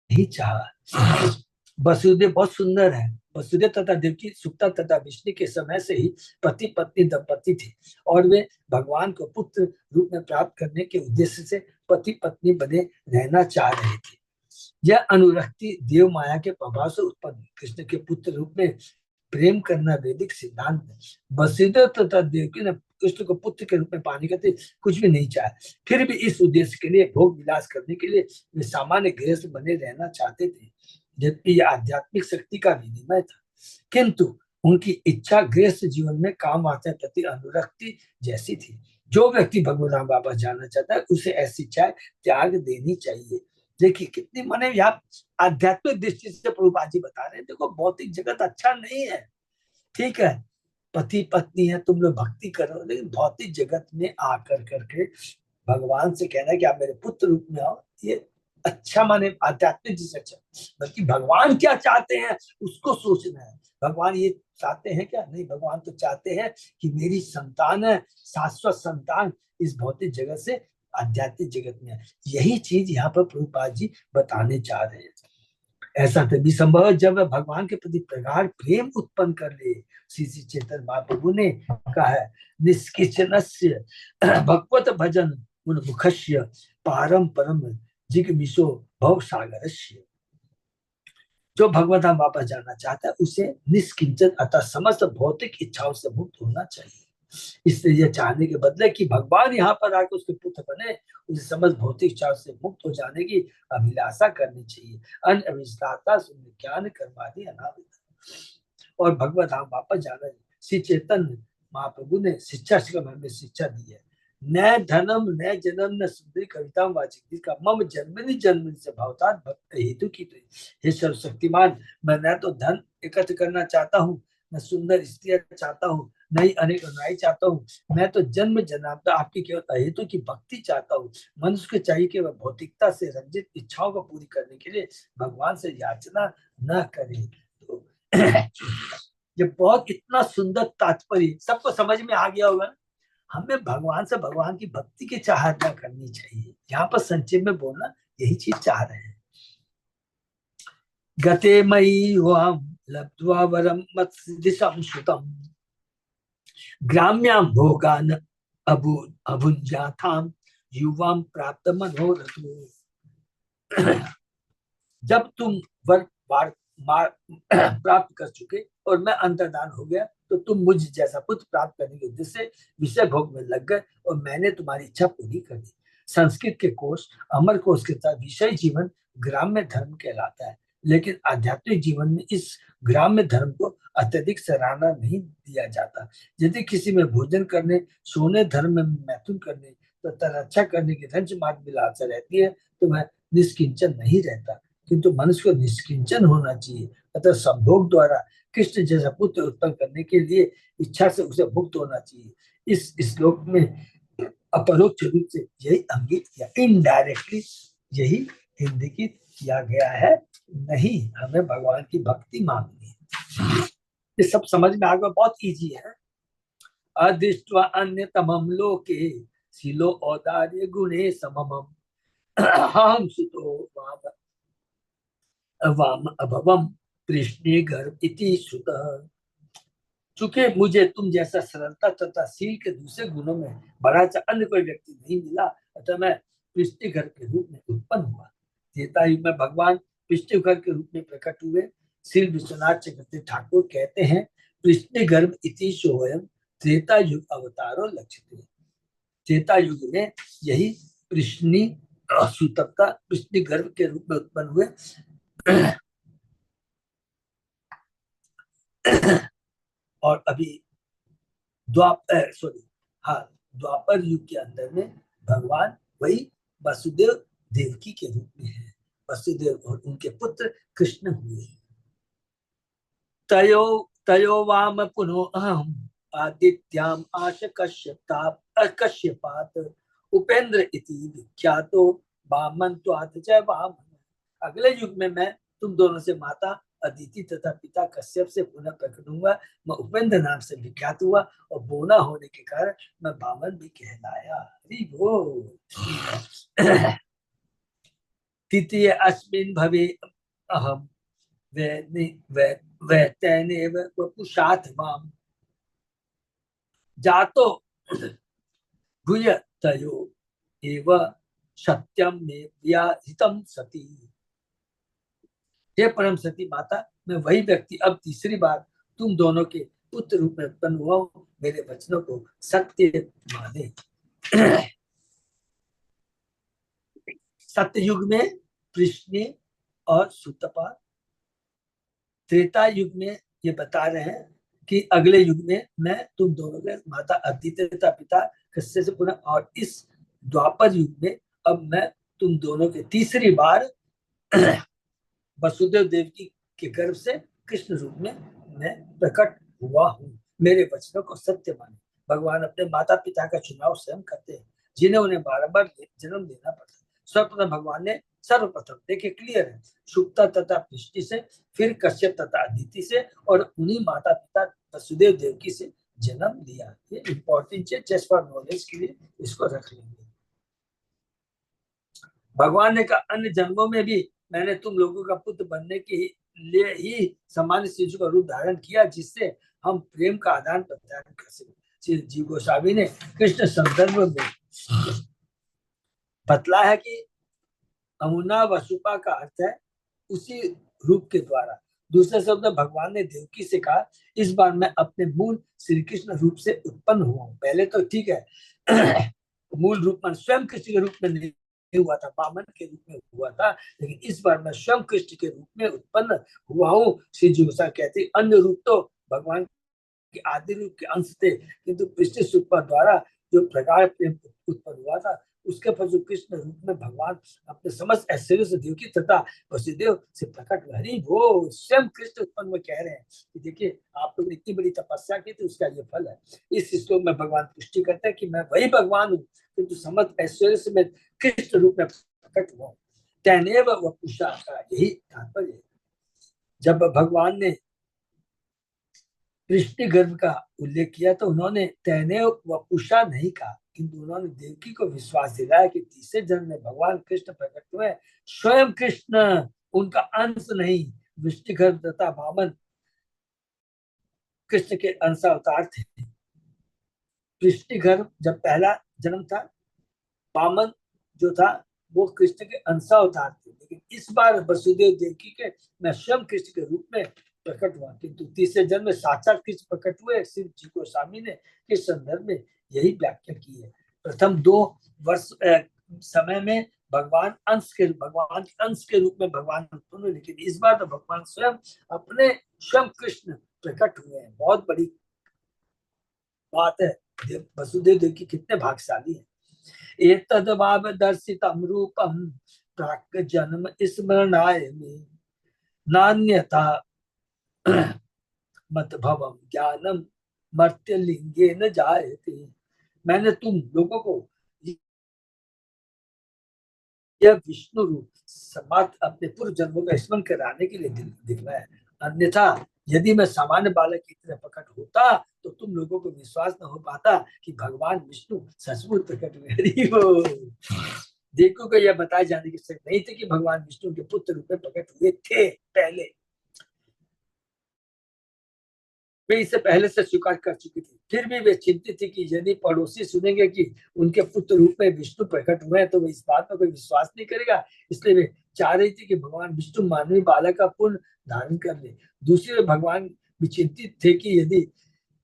A: नहीं चाहा। वसुदेव बहुत सुंदर है। वसुदेव तथा देवकी सुक्ता तथा विष्णु के समय से ही पति पत्नी दंपति थे और वे भगवान को पुत्र रूप में प्राप्त करने के उद्देश्य से पति पत्नी बने रहना चाह रहे थे। यह अनुरक्ति देव माया के प्रभाव से उत्पन्न कृष्ण के पुत्र रूप में प्रेम करना वैदिक सिद्धांत है। वसुदेव तथा देवकी ने कृष्ण को पुत्र के रूप में पाने के कुछ भी नहीं चाहा, फिर भी इस उद्देश्य के लिए भोग विलास करने के लिए वे सामान्य गृहस्थ बने रहना चाहते थे, जबकि यह आध्यात्मिक शक्ति का विनिमय था। किंतु उनकी इच्छा गृहस्थ जीवन में काम वासना प्रति अनुरक्ति जैसी थी। जो व्यक्ति भगवान राम वापस जाना चाहता है उसे ऐसी इच्छा त्याग देनी चाहिए। देखिए कितनी माने यहाँ आध्यात्मिक दृष्टि से प्रभुपाद जी बता रहे हैं, देखो भौतिक जगत अच्छा नहीं है, ठीक है, पति पत्नी है, तुम लोग भक्ति करो, लेकिन भौतिक जगत में आकर करके भगवान से कहना है कि आप मेरे पुत्र रूप में आओ, ये अच्छा माने आध्यात्मिक दृष्टि अच्छा, बल्कि भगवान क्या चाहते हैं उसको सोचना है। भगवान ये चाहते हैं क्या? नहीं, भगवान तो चाहते हैं कि मेरी संतान है, शाश्वत संतान इस भौतिक जगत से आध्यात्मिक जगत में है। यही चीज यहाँ पर प्रभुपाद जी बताने चाह रहे हैं। ऐसा तभी संभव है जब वह भगवान के प्रति प्रगाढ़ प्रेम उत्पन्न कर ले। श्री श्री चैतन्य महाप्रभु ने कहा है, निष्किंचनस्य भगवत भजन उन्मुखस्य पारम परम जिगमिषो भव सागरस्य। जो भगवत धाम वापस जाना चाहता है उसे निष्किंचन अतः समस्त भौतिक इच्छाओं से मुक्त होना चाहिए। इसलिए यह चाहने के बदले कि भगवान यहाँ पर आकर उसके पुत्र बने, उसे समस्त भौतिक इच्छाओं से मुक्त हो जाने की अभिलाषा करनी चाहिए। अन्य अविष्टाता ज्ञान कर्मादि अनाविद और भगवत धाम वापस जाना। श्री चैतन्य महाप्रभु ने शिक्षा में शिक्षा दी है, न धनम न जन्म न सुंदरी कविता वाचिक का मम जन्मनि जन्म से भवतात भक्त हेतु की। हे सर्वशक्तिमान, मैं न तो धन एकत्र करना चाहता हूँ, न सुंदर स्त्रियां चाहता हूँ, न ही अनेक अनुयायी चाहता हूँ, मैं तो जन्म जन्मांतर आपकी केवल हेतु की भक्ति चाहता हूँ। मनुष्य को चाहिए कि वह भौतिकता से रंजित इच्छाओं को पूरी करने के लिए भगवान से याचना न करे। तो ये बहुत इतना सुंदर तात्पर्य सबको समझ में आ गया होगा। हमें भगवान से भगवान की भक्ति की चाहत न करनी चाहिए। यहाँ पर संक्षेप में बोलना यही चीज चाह रहे हैं। गते मयि वाम लब्ध्वा वरम मत्सिद्धिसं श्रुतम् ग्राम्यां भोगान अभुञ्जाथाम युवाम प्राप्त मनोरथो। जब तुम वर प्राप्त कर चुके और मैं अंतर्धान हो गया तो तुम मुझ जैसा पुत्र प्राप्त करने के उद्देश्य से विषय भोग में लग गए और मैंने तुम्हारी इच्छा पूरी कर दी। संस्कृत के कोश अमर कोश के साथ विषय जीवन ग्राम्य धर्म कहलाता है, लेकिन आध्यात्मिक जीवन में इस ग्राम्य धर्म को अत्यधिक सराहना नहीं दिया जाता। यदि किसी में भोजन करने, सोने, धर्म में मैथुन करने तथा रक्षा करने की रंच मार्ग विलासा रहती है तो वह निष्किंचन नहीं रहता, किंतु मनुष्य को निष्किंचन होना चाहिए। अतः संभोग द्वारा कृष्ण जैसा पुत्र उत्पन्न करने के लिए इच्छा से उसे मुक्त होना चाहिए। इस श्लोक में अपरोक्ष रूप से यही अंकित किया, इनडायरेक्टली यही इंगित किया गया है। नहीं, हमें भगवान की भक्ति मांगनी है। ये सब समझ में आ गया, बहुत इजी है। अदृष्ट्वा अन्यतमं लोके शिलो औदार्य गुणे सममम हम सुतो वाम अभवम कृष्णे गर्भ इति श्रुतः। चूंकि मुझे तुम जैसा सरलता तथा शील के दूसरे गुणों में बड़ा अन्य कोई व्यक्ति नहीं मिला, अतः मैं पृष्ठ घर के रूप में उत्पन्न हुआ। त्रेता युग में भगवान पृष्ठ घर के रूप में प्रकट हुए। श्री विश्वनाथ चक्रवर्ती ठाकुर कहते हैं, पृष्ठ गर्भ इति सोयम त्रेता युग अवतारो लक्षित। त्रेता युग में यही कृष्णी सुतप्ता पृष्ठ गर्भ के रूप में उत्पन्न हुए। और अभी द्वापर युग के अंदर में भगवान वही वसुदेव देवकी के रूप में है। वसुदेव और उनके पुत्र कृष्ण हुए। तयो तयो वाम पुनो अहम आदित्याम आश कश्यपात उपेंद्र इति विख्यातो वामन त्वात च वामन। अगले युग में मैं तुम दोनों से माता अदिति तथा पिता कश्यप से पुनः प्रकट हुआ। मैं उपेंद्र नाम से विख्यात हुआ और बोना होने के कारण मैं वामन भी कहलाया। तृतीय अस्मिन् भवे अहम वैतैनेव वपुषाथ माम जातो भूय तयो एव सत्यम में व्याहितम सती। हे परम सती माता, मैं वही व्यक्ति अब तीसरी बार तुम दोनों के पुत्र रूप में उत्पन्न हुआ हूं। मेरे वचनों को सत्य माने। सत्ययुग में कृष्ण और सुतपा, त्रेता युग में ये बता रहे हैं कि अगले युग में मैं तुम दोनों के माता अदिति तथा पिता कश्यप से पुनः, और इस द्वापर युग में अब मैं तुम दोनों के तीसरी बार वसुदेव देवकी के गर्भ से कृष्ण रूप में मैं प्रकट हुआ हूँ। मेरे वचनों को सत्य माने। भगवान अपने माता पिता का चुनाव स्वयं करते हैं, जिन्हें उन्हें बार बार जन्म देना पड़ता है। सर्वप्रथम भगवान ने सर्वप्रथम, देखिए क्लियर है, शुक्ता तथा पृष्टि से, फिर कश्यप तथा अदिति से, और उन्हीं माता पिता वसुदेव देवकी से जन्म लिया। ये इंपॉर्टेंट है, जस्ट फॉर नॉलेज के लिए इसको रख लेंगे। भगवान ने कहा अन्य जन्मों में भी मैंने तुम लोगों का पुत्र बनने के लिए ही सामान्य शिशु का रूप धारण किया, जिससे हम प्रेम का आदान प्रदान कर सके। श्री जीव गोस्वामी ने कृष्ण संदर्भ में बतला है कि अमुना वसुपा का अर्थ है उसी रूप के द्वारा। दूसरे शब्द भगवान ने देवकी से कहा, इस बार मैं अपने मूल श्री कृष्ण रूप से उत्पन्न हुआ हूँ। पहले तो ठीक है मूल रूप में स्वयं कृष्ण के रूप में नहीं हुआ था, वामन के रूप में हुआ था, लेकिन इस बार मैं स्वयं कृष्ण के रूप में उत्पन्न हुआ हूँ। श्री जी कहते अन्य रूप तो भगवान के आदि रूप के अंश थे, किंतु कृष्ण रूप द्वारा जो प्रकार प्रेम उत्पन्न हुआ था, उसके फल कृष्ण रूप में भगवान अपने समस्त ऐश्वर्य से देवकी तथा वसुदेव से प्रकट हरि वो स्वयं कृष्ण उत्पन्न में कह रहे हैं कि देखिए आप लोग ने इतनी बड़ी तपस्या की थी, उसका ये फल है। इस श्लोक में भगवान पुष्टि करते हैं कि मैं वही भगवान हूँ, किंतु समस्त ऐश्वर्य से मैं कृष्ण रूप में प्रकट हुआ। तैनेव वपुषा का यही तात्पर्य है। जब भगवान ने कृष्ण गर्भ का उल्लेख किया तो उन्होंने तैने वपुषा नहीं कहा, किंतु उन्होंने देवकी को विश्वास दिलाया कि तीसरे जन्म में भगवान कृष्ण प्रकट हुए। स्वयं कृष्ण, उनका अंश नहीं। वृष्टिगर्भ तथा वामन कृष्ण के अंश अवतार थे। वृष्टिगर्भ जब पहला जन्म था, वामन जो था वो कृष्ण के अंश अवतार थे, लेकिन इस बार वसुदेव देवकी के मैं स्वयं कृष्ण के रूप में प्रकट हुआ, किंतु तीसरे जन्म में साक्षात कृष्ण प्रकट हुए। शिव जी गोस्वामी ने इस संदर्भ में यही व्याख्या की है। प्रथम 2 वर्ष समय में भगवान के अंश के रूप में भगवान उत्पन्न हुए, लेकिन इस बार तो भगवान स्वयं अपने स्वयं कृष्ण प्रकट हुए हैं। बहुत बड़ी बात है। वसुदेव देवकी कितने भाग्यशाली है। एतद्भाव दर्शितम रूपम प्राक जन्म स्मरणाय में नान्यथा मत भवम ज्ञानम मर्त्य लिंगे न जायते। मैंने तुम लोगों को यह विष्णु रूप समाप्त अपने पूर्व जन्मों का स्मरण कराने के लिए दिखलाया, अन्यथा यदि मैं सामान्य बालक की तरह प्रकट होता तो तुम लोगों को विश्वास न हो पाता कि भगवान विष्णु सचमुच प्रकट हुए। देखो को यह बताए जाने की जरूरत नहीं थी कि भगवान विष्णु के पुत्र रूप में प्रकट हुए थे। पहले वे इसे पहले से स्वीकार कर चुकी थी, फिर भी वे चिंतित थी कि यदि पड़ोसी सुनेंगे कि उनके पुत्र रूप में विष्णु प्रकट हुए हैं तो वे इस बात में कोई विश्वास नहीं करेगा। इसलिए वे चाह रही थी कि भगवान विष्णु मानवीय बालक का पुण्य धारण कर ले। दूसरे भगवान भी चिंतित थे कि यदि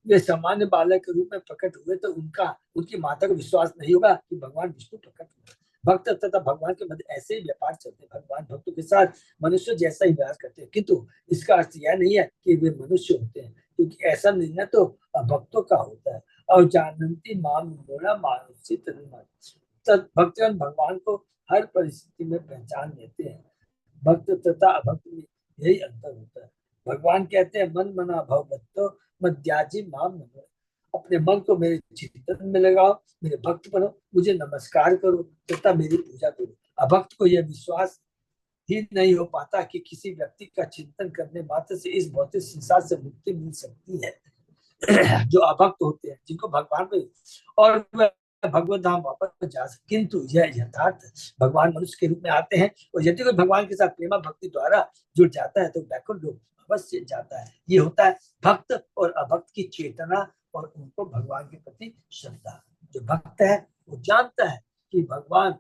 A: वे सामान्य बालक के रूप में प्रकट हुए तो उनकी माता को विश्वास नहीं होगा कि भगवान विष्णु प्रकट हुए। भक्त तथा भगवान के मध्य ऐसे ही व्यापार चलते। भगवान भक्तों के साथ मनुष्य जैसा ही व्यवहार करते हैं, किंतु इसका अर्थ यह नहीं है कि वे मनुष्य होते हैं, क्योंकि ऐसा निर्णय तो भक्तों का होता है। और जानन्ति माम मूढ़ा मानुषी तनुमान। तत् भक्तजन भगवान को हर परिस्थिति में पहचान लेते हैं। भक्त तथा अभक्त में यही अंतर होता है। भगवान कहते हैं मन मना भव भक्तो मध्याजी माम नमो। अपने मन को मेरे चिंतन में लगाओ, मेरे भक्त बनो, मुझे नमस्कार करो तथा मेरी पूजा करो। अभक्त को यह विश्वास ही नहीं हो पाता कि किसी व्यक्ति का चिंतन करने मात्र से इस भौतिक संसार से मुक्ति मिल सकती है। जो अभक्त होते हैं, जिनको भगवान पे और वह भगवत धाम वापस जा सकते, किंतु यह यथार्थ भगवान मनुष्य के रूप में आते हैं और यदि कोई भगवान के साथ प्रेमा भक्ति द्वारा जुड़ जाता है तो वैकुंठ लोक अवश्य जाता है। ये होता है भक्त और अभक्त की चेतना और उनको भगवान के प्रति श्रद्धा। जो भक्त है वो जानता है कि भगवान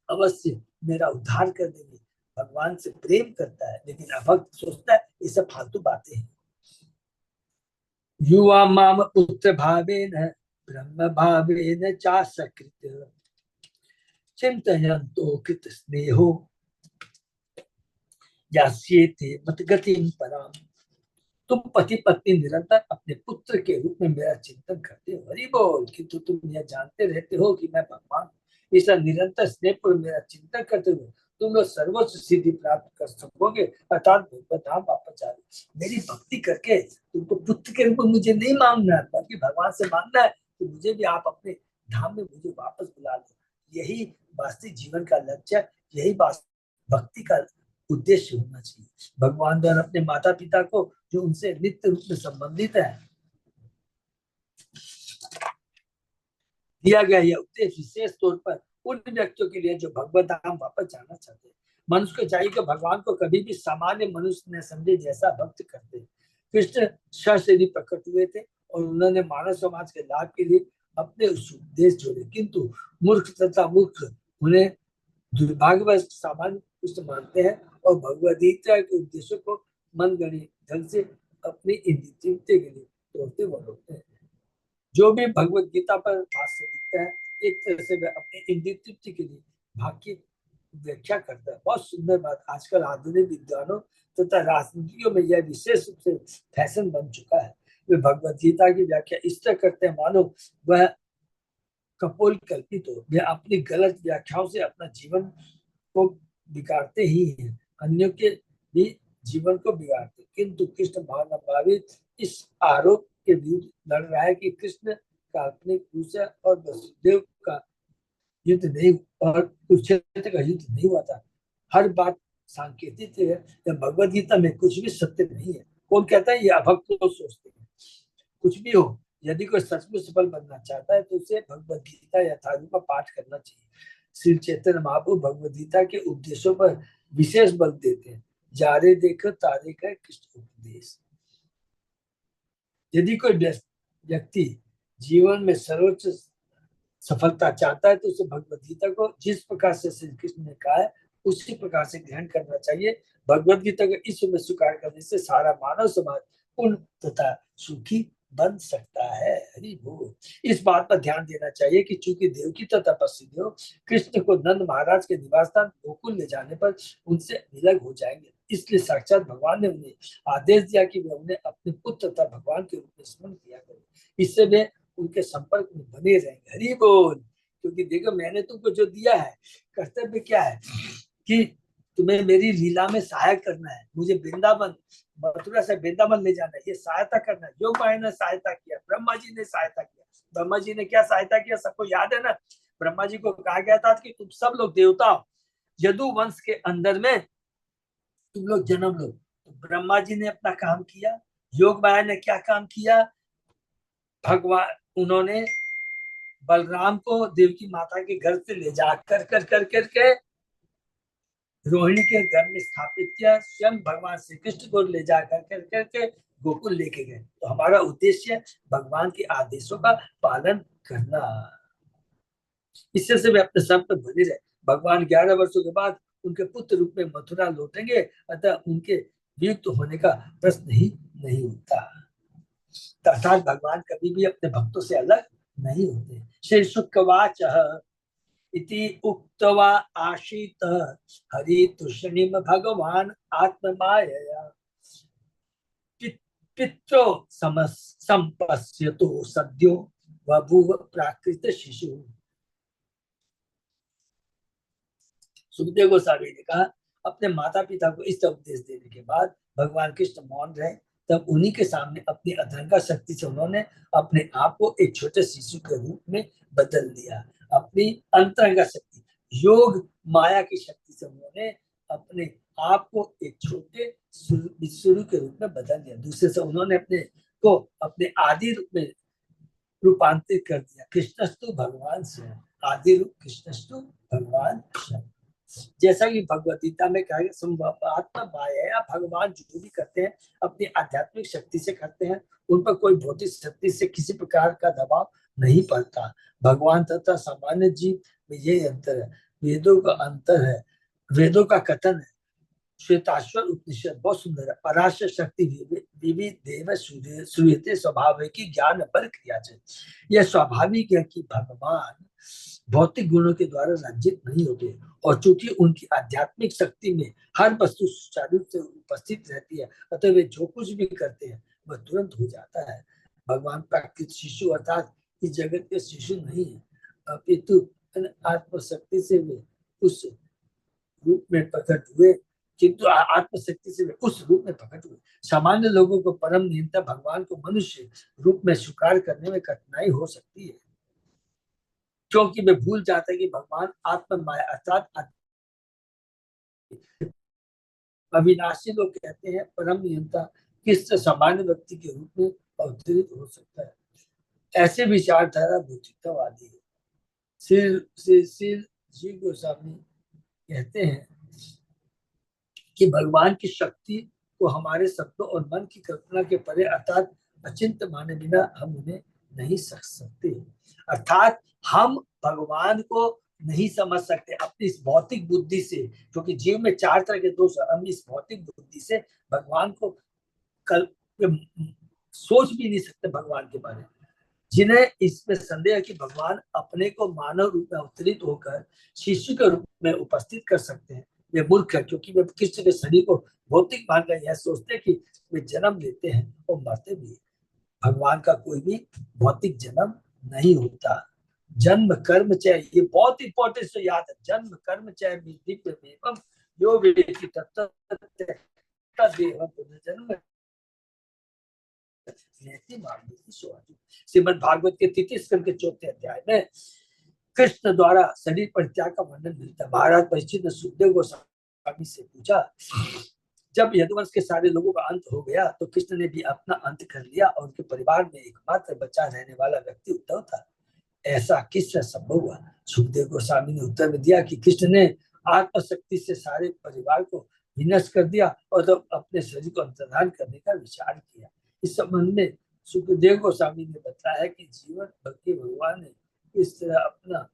A: अवश्य मेरा उद्धार कर देंगे, भगवान से प्रेम करता है, लेकिन अभक्त सोचता है ये सब फालतू बातें हैं। युवा माम पुत्र भावेन ब्रह्म भावेन चासकृत चिंतयन्तो कृत स्नेहो यास्येते मतगतिं पराम। तुम पति पत्नी निरंतर अपने पुत्र के रूप में मेरा चिंतन करते हो, हरि बोल, किंतु तुम यह जानते रहते हो कि मैं भगवान इस निरंतर स्नेह पर मेरा चिंतन करते हुए तुम लोग सर्वोच्च सिद्धि प्राप्त कर सकोगे, अर्थात भगवत धाम वापस जाओगे। मेरी भक्ति करके तुमको पुत्र के रूप में मुझे नहीं मांगना है, बल्कि भगवान से मांगना है कि मुझे भी आप अपने धाम में मुझे वापस बुला लो। यही वास्तविक जीवन का लक्ष्य, यही भक्ति का उद्देश्य होना चाहिए। भगवान द्वारा अपने माता पिता को जो उनसे नित्य रूप में संबंधित है दिया गया यह उपदेश विशेष तौर पर उन व्यक्तियों के लिए जो भगवत धाम वापस जाना चाहते हैं। मनुष्य को चाहिए कि भगवान को कभी भी सामान्य मनुष्य न समझे जैसा भक्त करते हैं। कृष्ण शरीर प्रकट हुए थे और उन्होंने मानव समाज के लाभ के लिए अपने उपदेश जोड़े, किंतु मूर्ख तथा मूर्ख उन्हें दुर्भाग्यवश सामान्य कृष्ण मानते हैं और भगवद गीता के उद्देश्यों को मनगढ़ी ढंग से अपनी इंद्रियों के लिए तोड़ते मरोड़ते हैं। जो भी भगवत गीता पर भाष्य लिखता है एक तरह से वह अपनी इंद्रिय तृप्ति के लिए भाग की व्याख्या करता है। बहुत सुंदर बात। आजकल आधुनिक विद्वानों तथा राजनीतियों में यह विशेष रूप से फैशन बन चुका है। वे भगवत गीता की व्याख्या इस तरह करते हैं मानो वह कपोल कल्पित हो। वे अपनी गलत व्याख्याओं से अपना जीवन को बिगाड़ते ही हैं, अन्यों के भी जीवन को बिगाड़ते। किंतु कृष्ण महानुभावित इस आरोप के विरुद्ध लड़ रहा है कि कृष्ण काल्पनिक रूस और वसुदेव का युद्ध नहीं और कुरुक्षेत्र का युद्ध नहीं हुआ था। हर बात सांकेतिक है। भगवद गीता में कुछ भी सत्य नहीं है। कौन कहता है? ये अभक्त लोग सोचते हैं। कुछ भी हो, यदि कोई सचमुच सफल बनना चाहता है तो उसे भगवद गीता यथारूप का पाठ करना चाहिए। श्री चैतन्य महाप्रभु भगवद गीता के उपदेशों पर विशेष बल देते हैं। जारे देखो तारे का कृष्ण उपदेश। यदि कोई व्यक्ति जीवन में सर्वोच्च सफलता चाहता है तो उसे भगवद गीता को जिस प्रकार से श्री कृष्ण ने कहा है उसी प्रकार से ग्रहण करना चाहिए। भगवद गीता को इस में स्वीकार करने से सारा मानव समाज पूर्ण तथा सुखी बन सकता है। हरि बोल। इस बात पर ध्यान देना चाहिए कि चूंकि देवकी तथा प्रसिद्ध कृष्ण को नंद महाराज के निवास स्थान गोकुल ले जाने पर उनसे विलग हो जाएंगे, इसलिए साक्षात भगवान ने उन्हें आदेश दिया कि वे उन्हें अपने पुत्र तथा भगवान के रूप में स्मरण किया करें। इससे वे उनके संपर्क में बने रहेंगे। हरि बोल। क्योंकि देखो मैंने तुमको जो दिया है, कर्तव्य क्या है कि तुम्हें मेरी लीला में सहायक करना है, मुझे वृंदावन मथुरा से वृंदावन ले जाना है, ये सहायता करना है। योग माया ने सहायता किया, ब्रह्मा जी ने सहायता किया। ब्रह्मा जी ने क्या सहायता किया सबको याद है ना। ब्रह्मा जी को कहा गया था कि तुम सब लोग देवता हो, यदु वंश के अंदर में तुम लोग जन्म लो। तो ब्रह्मा जी ने अपना काम किया। योग माया ने क्या काम किया? भगवान उन्होंने बलराम को देवकी माता के घर से ले जा करके रोहिणी के घर में स्थापित किया। स्वयं भगवान श्री कृष्ण को ले जा करके गोकुल लेके गए। तो हमारा उद्देश्य भगवान के आदेशों का पालन करना। इससे से वे अपने सब पर बने रहे। भगवान 11 वर्षों के बाद उनके पुत्र रूप में मथुरा लौटेंगे, अतः उनके वियुक्त होने का प्रश्न ही नहीं उठता। अर्थात भगवान कभी भी अपने भक्तों से अलग नहीं होते। श्री शुकवाच इति उक्त्वा आशीत हरि तुष्णिम भगवान आत्ममायया पित्रो संपश्यतो सद्यो बभूव प्राकृत शिशु। सुखदेव गोस्वामी ने कहा, अपने माता पिता को इस उपदेश देने के बाद भगवान कृष्ण मौन रहे। तब उन्हीं के सामने अपनी अधंगा शक्ति से उन्होंने अपने आप को एक छोटे शिशु के रूप में बदल दिया। अपनी अंतरंगा शक्ति योग माया की शक्ति से उन्होंने अपने आप को एक छोटे शुरू के रूप में बदल दिया। दूसरे से उन्होंने अपने को अपने आदि रूप में रूपांतरित कर दिया। कृष्णस्तु भगवान से आदि रूप कृष्णस्तु भगवान से। जैसा कि भगवत गीता में कहा गया, आत्मा माया भगवान जो भी करते हैं अपनी आध्यात्मिक शक्ति से करते हैं, उन पर कोई भौतिक शक्ति से किसी प्रकार का दबाव नहीं पड़ता। भगवान तथा सामान्य जीव में यही अंतर है। वेदों का अंतर है, वेदों का कथन है, श्वेताश्वर उपनिषद बहुत सुंदर है। पराशर शक्ति विविध देव सूर्यते स्वभाव की ज्ञान पर क्रिया है। यह स्वाभाविक है कि भगवान भौतिक गुणों के द्वारा रंजित नहीं होते, और चूंकि उनकी आध्यात्मिक शक्ति में हर वस्तु सुचारू रूप से उपस्थित रहती है, अतः वे जो कुछ भी करते हैं वह तुरंत हो जाता है। भगवान प्राकृत शिशु अर्थात इस जगत के शिशु नहीं है, अपितु आत्मशक्ति से वे उस रूप में प्रकट हुए, किंतु आत्मशक्ति से वे उस रूप में प्रकट हुए। सामान्य लोगों को परम नियंता भगवान को मनुष्य रूप में स्वीकार करने में कठिनाई हो सकती है, क्योंकि वे भूल जाते हैं कि भगवान आत्म माया अर्थात अविनाशी। लोग कहते हैं परम नियंता किस सामान्य व्यक्ति के रूप में अवतरित हो सकता है। ऐसे विचारधारा भौतिकतावादी है। श्री गोस्वामी कहते हैं कि भगवान की शक्ति को हमारे शब्दों और मन की कल्पना के परे अर्थात अचिंत्य माने बिना हम उन्हें नहीं समझ सकते। अर्थात हम भगवान को नहीं समझ सकते अपनी इस भौतिक बुद्धि से, क्योंकि जीव में चार तरह के दोष है। हम इस भौतिक बुद्धि से भगवान को सोच भी नहीं सकते भगवान के बारे में। जिन्हें इसमें संदेह है कि भगवान अपने को मानव रूप में अवतरित होकर शिशु के रूप में उपस्थित कर सकते हैं, वे मूर्ख है, क्योंकि वे कृष्ण के शरीर को भौतिक मानकर यह सोचते हैं कि वे जन्म लेते हैं और मरते भी। भगवान का कोई भी भौतिक जन्म नहीं होता। जन्म कर्म चय, ये बहुत इंपॉर्टेंट से याद है, जन्म कर्म चय दिव्य एवं जो व्यक्ति पुनर्जन्म श्रीमद् भागवत के 33 स्कंद के 4थे अध्याय में कृष्ण द्वारा शरीर परित्याग का वर्णन मिलता है। महाराज परीक्षित ने सुखदेव गोस्वामी से पूछा, जब यदुवंश के सारे लोगों का अंत हो गया तो कृष्ण ने भी अपना अंत कर लिया और उनके परिवार में एकमात्र बचा रहने वाला व्यक्ति उद्धव था। ऐसा किस से संभव हुआ? सुखदेव गोस्वामी ने उत्तर में दिया कि कृष्ण ने आत्मशक्ति से सारे परिवार को विनष्ट कर दिया और तो अपने शरीर को अंतर्धान करने का विचार किया। इस संबंध में सुखदेव गोस्वामी ने बताया कि जीवन भक्ति भगवान ने इस तरह अपना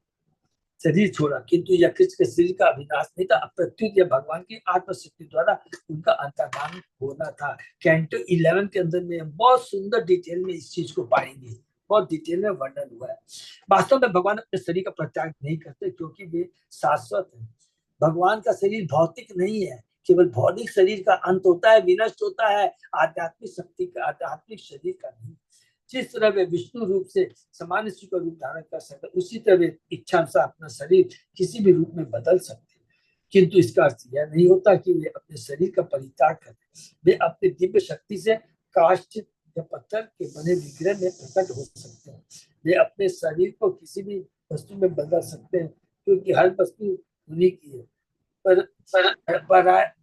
A: शरीर छोड़ा, किंतु यह कृष्ण के शरीर का अविनाश नहीं था, प्रत्युत यह भगवान की आत्मशक्ति द्वारा उनका अंतर्धान होना था। कैंटो 11 के अंदर में बहुत सुंदर डिटेल में इस चीज को पाएंगे, बहुत डिटेल में वर्णन हुआ है। वास्तव में भगवान अपने शरीर का प्रत्याग नहीं करते, क्योंकि वे शाश्वत है। भगवान का शरीर भौतिक नहीं है, केवल भौतिक शरीर का अंत होता है, विनष्ट होता है, आध्यात्मिक शक्ति का, आध्यात्मिक शरीर का नहीं। जिस तरह वे विष्णु रूप से सामान्य शिशु का रूप धारण कर सकते, उसी तरह वे इच्छा अनुसार अपना शरीर किसी भी रूप में बदल सकते, किंतु इसका अर्थ यह नहीं होता कि वे अपने शरीर का परित्याग करें। वे अपनी दिव्य शक्ति से काष्ठ या पत्थर के बने विग्रह में प्रकट हो सकते हैं। वे अपने शरीर को किसी भी वस्तु में बदल सकते हैं, क्योंकि हर वस्तु उन्हीं की है।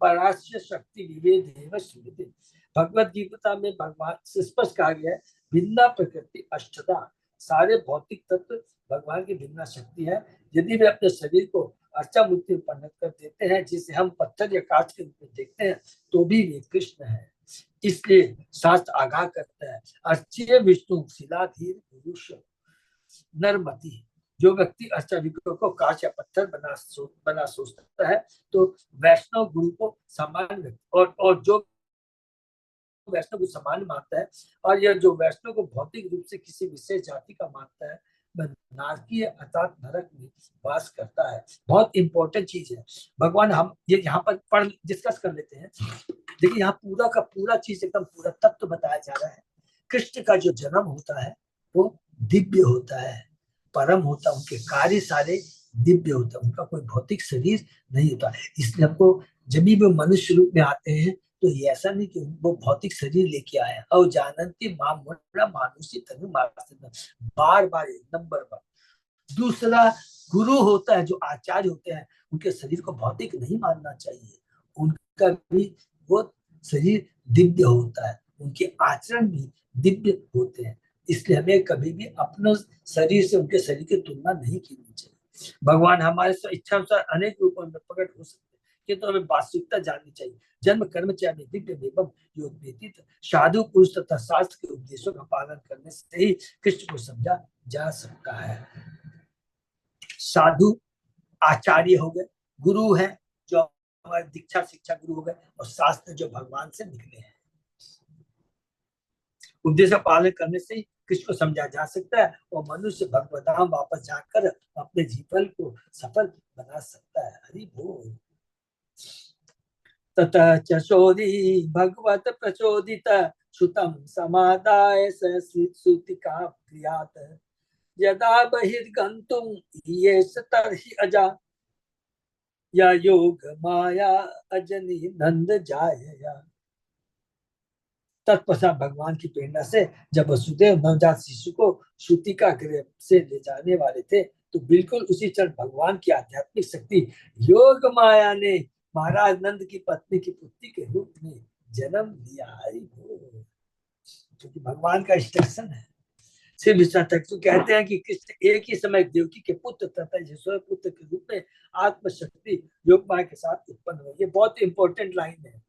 A: पराश्य शक्ति विवेद। भगवत गीता में भगवान से स्पष्ट कहा गया है, भिन्ना प्रकृति अष्टधा, सारे भौतिक तत्व भगवान की भिन्ना शक्ति है। यदि वे अपने शरीर को अर्चा मूर्ति में परिणत कर देते हैं, जिसे हम पत्थर या कांच के रूप में देखते हैं, तो भी वे कृष्ण है। इसलिए शास्त्र आगाह करता है, अर्च्य विष्णु शिलाधीर पुरुष नरमति। जो व्यक्ति अर्चा विग्रह को कांच या पत्थर बना सोचता है, तो वैष्णव गुरु को सामान्य और जो वैष्णव को सामान्य मानता है, और यह जो वैष्णव को भौतिक रूप से किसी विशेष जाति का मानता है, वह नारकीय अर्थात नरक में वास करता है। बहुत इंपॉर्टेंट चीज है। भगवान हम ये यहाँ पर पढ़ डिस्कस कर लेते हैं। देखिए यहाँ पूरा का पूरा चीज एकदम पूरा तत्व बताया जा रहा है। कृष्ण का जो जन्म होता है वो दिव्य होता है, परम होता है, उनके कार्य सारे दिव्य होता है, उनका कोई भौतिक शरीर नहीं होता। इसलिए हमको जब भी वो मनुष्य रूप में आते हैं तो ये ऐसा नहीं कि वो भौतिक शरीर लेके आए, और जानती मां मोरा मानुषी तनु मार, बार बार नंबर बार। दूसरा, गुरु होता है, जो आचार्य होते हैं, उनके शरीर को भौतिक नहीं मानना चाहिए, उनका भी वो शरीर दिव्य होता है, उनके आचरण भी दिव्य होते हैं। इसलिए हमें कभी भी अपने शरीर से उनके शरीर की तुलना नहीं करनी चाहिए। भगवान हमारे इच्छा अनुसार अनेक रूपों में प्रकट हो सकते हैं, ये तो हमें वास्तविकता जाननी चाहिए। जन्म कर्म चाहे दिव्य एवं योग व्यतीत साधु पुरुष तथा शास्त्र के उपदेशों का पालन करने से ही कृष्ण को समझा जा सकता है। साधु आचार्य हो गए, गुरु है जो हमारे दीक्षा शिक्षा गुरु हो गए, और शास्त्र जो भगवान से निकले हैं। उपदेश का पालन करने से ही कृष्ण को समझा जा सकता है, और मनुष्य भगवत धाम वापस जाकर अपने जीवन को सफल बना सकता है। हरि बोल। ततः चोदी भगवत प्रचोदित सुतम समादाय सुतिका प्रियात यदा बहिर्गन्तुं येष तर्हि अजा या योग माया अजनी नंद जायया। तत्पश्चात भगवान की प्रेरणा से जब वसुदेव नवजात शिशु को सूतिका गृह से ले जाने वाले थे, तो बिल्कुल उसी क्षण भगवान की आध्यात्मिक शक्ति योग माया ने महाराज नंद की पत्नी की पुत्री के रूप में जन्म लिया। क्योंकि भगवान का इंस्ट्रक्शन है। श्री विश्वनाथ ठाकुर कहते हैं कि कृष्ण एक ही समय देवकी के पुत्र तथा यशोदा पुत्र के रूप में आत्मशक्ति योग माया के साथ उत्पन्न हुई। ये बहुत इंपॉर्टेंट लाइन है,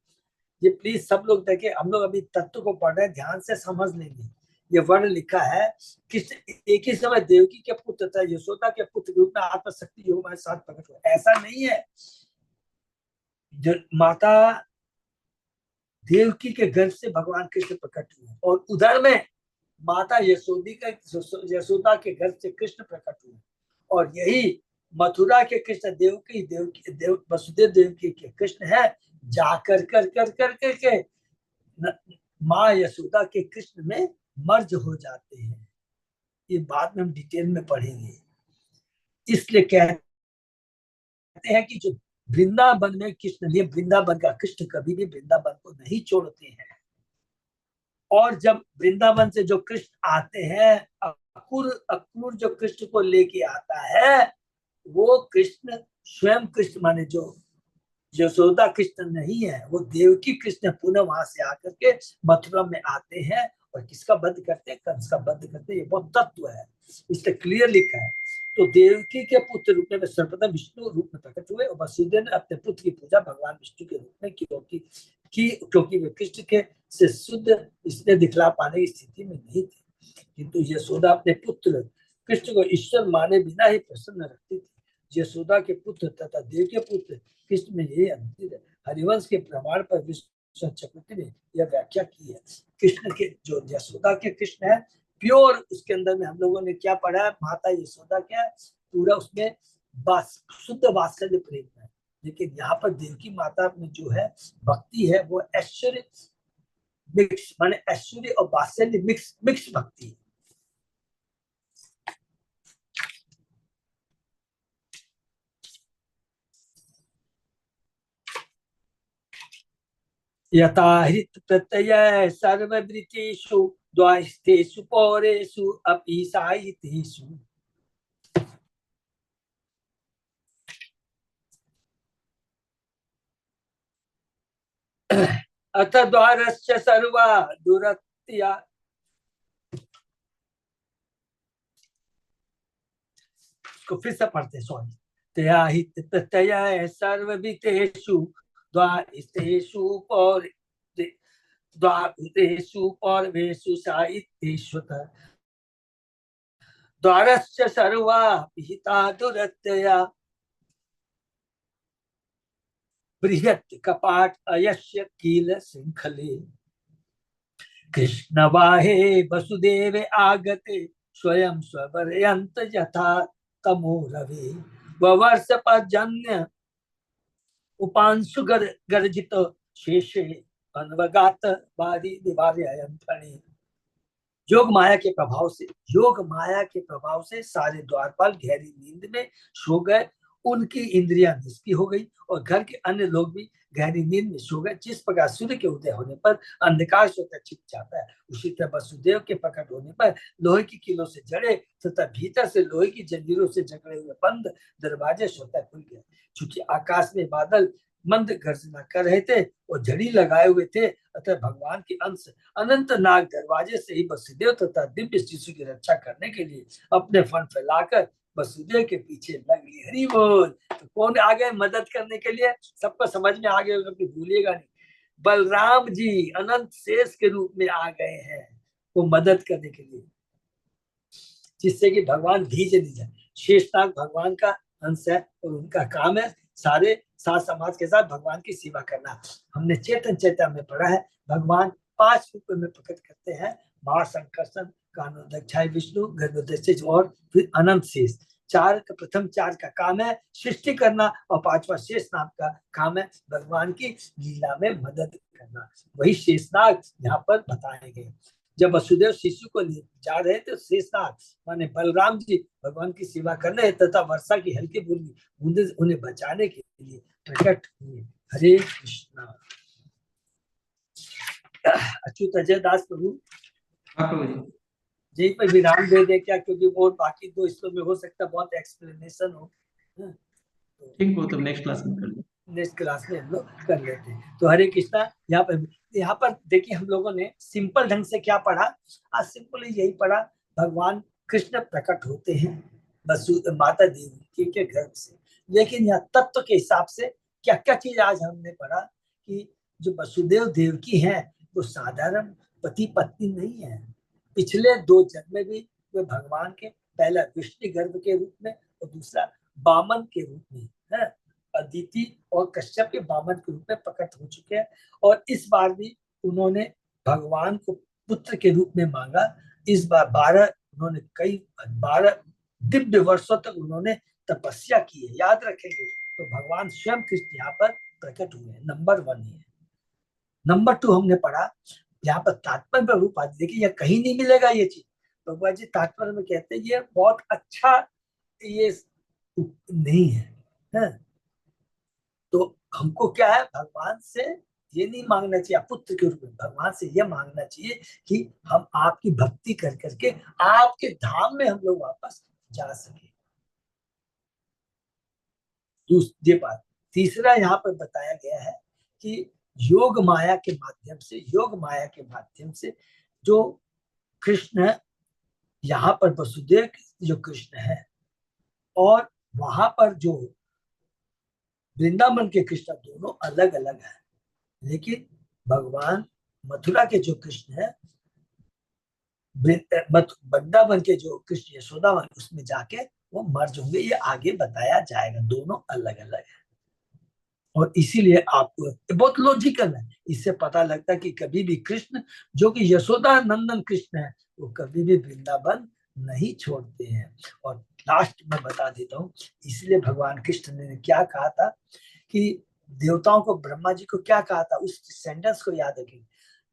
A: ये प्लीज सब लोग देखें। हम लोग अभी तत्व को पढ़ रहे हैं, ध्यान से समझ लेंगे। ये वर्ण लिखा है कि एक ही समय देवकी के पुत्र तथा यशोदा के पुत्र के रूप में आत्मशक्ति योग माया के साथ प्रकट हुआ। ऐसा नहीं है, जो माता देवकी के गर्भ से भगवान कृष्ण प्रकट हुए, और उधर में माता यशोदा के घर से कृष्ण प्रकट हुए, और यही मथुरा के कृष्ण वसुदेव देवकी के कृष्ण है, जाकर कर माँ यशोदा के कृष्ण में मर्ज हो जाते हैं। ये बाद में हम डिटेल में पढ़ेंगे। इसलिए कहते हैं कि जो वृंदावन में कृष्ण लिए, वृंदावन का कृष्ण कभी भी वृंदावन को नहीं छोड़ते हैं। और जब वृंदावन से जो कृष्ण आते हैं, अक्रूर जो कृष्ण को लेके आता है, वो कृष्ण स्वयं कृष्ण माने जो यशोदा कृष्ण नहीं है, वो देवकी कृष्ण पुनः वहां से आकर के मथुरा में आते हैं और किसका वध करते हैं? कंस का वध करते हैं। ये बहुत तत्व है, इससे क्लियर लिखा है। तो देवकी के पुत्र रूप में सर्वप्रथम विष्णु रूप में प्रकट हुए, और वसुदेव ने अपने पुत्र की पूजा भगवान विष्णु के रूप में क्योंकि वे कृष्ण के से शुद्ध इसलिए दिखला पाने की स्थिति में नहीं थे, किंतु यशोदा अपने पुत्र कृष्ण को ईश्वर माने बिना ही प्रसन्न रखती थी। यशोदा के पुत्र तथा देव के पुत्र कृष्ण में यही अंतर है। हरिवंश के प्रमाण पर विश्व चक्रवर्ती ने यह व्याख्या की है। कृष्ण के जो यशोदा के कृष्ण है प्योर, उसके अंदर में हम लोगों ने क्या पढ़ा है? माता यशोदा क्या है? पूरा उसमें शुद्ध वात्सल्य प्रेम है। लेकिन यहाँ पर देवकी माता में जो है भक्ति है, वो ऐश्वर्य मिक्स, माने ऐश्वर्य और वात्सल्य मिक्स भक्ति है। यथा हृत प्रत्यय सर्ववृत्तिषु द्वास्तेषु पौरेषु अपि साहित्येषु। अथ द्वारस्य सर्वा दुरत्या, इसको फिर से पढ़ते, सॉरी। तया हित प्रत्यय सर्ववृत्तिषु द्वास्तेषु पौरेषु साहित्येषु द्वारस्य सर्वा विहिता दुरत्यया बृहत् कपाट अयस्य कील श्रृंखले कृष्ण वाहे वसुदेव आगते स्वयं स्वरयंत यथा तमो रवि ववर्ष पर्जन्य उपांशु गर्जित शेषे अनवगात बारी निवार्ययं फणि। योग माया के प्रभाव से, योग माया के प्रभाव से सारे द्वारपाल गहरी नींद में सो गए। उनकी इंद्रियां निष्क्रिय हो गई और घर के अन्य लोग भी गहरी नींद में सो गए। जिस प्रकार सूर्य के उदय होने पर अंधकार स्वतः छिप जाता है, उसी तरह वसुदेव के प्रकट होने पर लोहे की कीलों से जड़े तथा भीतर से लोहे की जंजीरों से जकड़े हुए बंद दरवाजे स्वतः खुल गए। चूंकि आकाश में बादल मंद गर्जना कर रहे थे और झड़ी लगाए हुए थे, अतः भगवान के अंश अनंत नाग दरवाजे से ही वसुदेव तथा दिव्य शिशु की रक्षा करने के लिए अपने फन फैलाकर वसुदेव के पीछे लग लिए। हरि बोल। तो कौन आ गए मदद करने के लिए? सबको समझ में आ गए होगा, भूलिएगा नहीं। बलराम जी अनंत शेष के रूप में आ गए हैं वो मदद करने के लिए, जिससे कि भगवान भीजे नहीं जाए। शेषनाग भगवान का अंश है और उनका काम है सारे साथ समाज के साथ भगवान की सेवा करना। हमने चेतन चेतन में पढ़ा है भगवान 5 रूप में प्रकट करते हैं, महासंकर्षण, कानोदक्षाय विष्णु, गर्भोदय और फिर अनंत शेष। प्रथम 4 का काम है सृष्टि करना और 5वां शेषनाग का काम है भगवान की लीला में मदद करना। वही शेषनाग यहाँ पर बताए गए। जब वसुदेव शिशु को ले जा रहे थे, शेषनाग माने बलराम जी भगवान की सेवा कर रहे तथा वर्षा की हल्की बूंदे उन्हें बचाने के लिए प्रकट हुए। हरे कृष्णा। अच्युत अजय दास प्रभु
B: हाँ प्रभु जी।
A: यही पर विराम दे दे क्या, क्योंकि वो बाकी 2 इसमें में हो सकता है बहुत एक्सप्लेनेशन हो।
B: ठीक, वो तो नेक्स्ट क्लास में कर लेंगे।
A: नेक्स्ट क्लास में हम लोग कर लेते हैं। तो हरे कृष्णा। यहाँ पर देखिए हम लोगों ने सिंपल ढंग से क्या पढ़ा, आज सिंपल यही पढ़ा, भगवान कृष्ण प्रकट होते हैं माता देवी के गर्भ से। लेकिन यहाँ तत्व के हिसाब से क्या क्या चीज आज हमने पढ़ा कि जो वसुदेव देवकी हैं वो साधारण पति पत्नी नहीं है। पिछले 2 जन्म में भी वे भगवान के, पहला विष्णु गर्भ के रूप में और दूसरा वामन के रूप में है, अदिति और कश्यप के वामन के रूप में प्रकट हो चुके हैं। और इस बार भी उन्होंने भगवान को पुत्र के रूप में मांगा। इस बार 12 दिव्य वर्षों तक उन्होंने तपस्या की है, याद रखेंगे। तो भगवान स्वयं कृष्ण यहाँ पर प्रकट हुए हैं, नंबर 1 है। नंबर 2 हमने पढ़ा यहाँ पर तात्पर्य में रूप आदि, देखिए यह कहीं नहीं मिलेगा ये चीज। भगवान जी तात्पर्य में कहते हैं ये बहुत अच्छा ये नहीं है। तो हमको क्या है, भगवान से ये नहीं मांगना चाहिए पुत्र के रूप में, भगवान से ये मांगना चाहिए कि हम आपकी भक्ति कर करके आपके धाम में हम लोग वापस जा सके। दूसरी बात, तीसरा यहाँ पर बताया गया है कि योग माया के माध्यम से जो कृष्ण यहाँ पर वसुदेव जो कृष्ण है और वहां पर जो वृंदावन के कृष्ण, दोनों अलग अलग है। लेकिन भगवान मथुरा के जो कृष्ण है, वृंदावन के जो कृष्ण यशोदावन, उसमें जाके वो मर्ज होंगे, ये आगे बताया जाएगा। दोनों अलग अलग है और इसीलिए आपको बहुत लॉजिकल है। इससे पता लगता है कि कभी भी कृष्ण जो कि यशोदा नंदन कृष्ण है वो कभी भी वृंदावन नहीं छोड़ते हैं। और लास्ट में बता देता हूँ, इसलिए भगवान कृष्ण ने क्या कहा था कि देवताओं को, ब्रह्मा जी को क्या कहा था, उस सेंटेंस को याद रखें,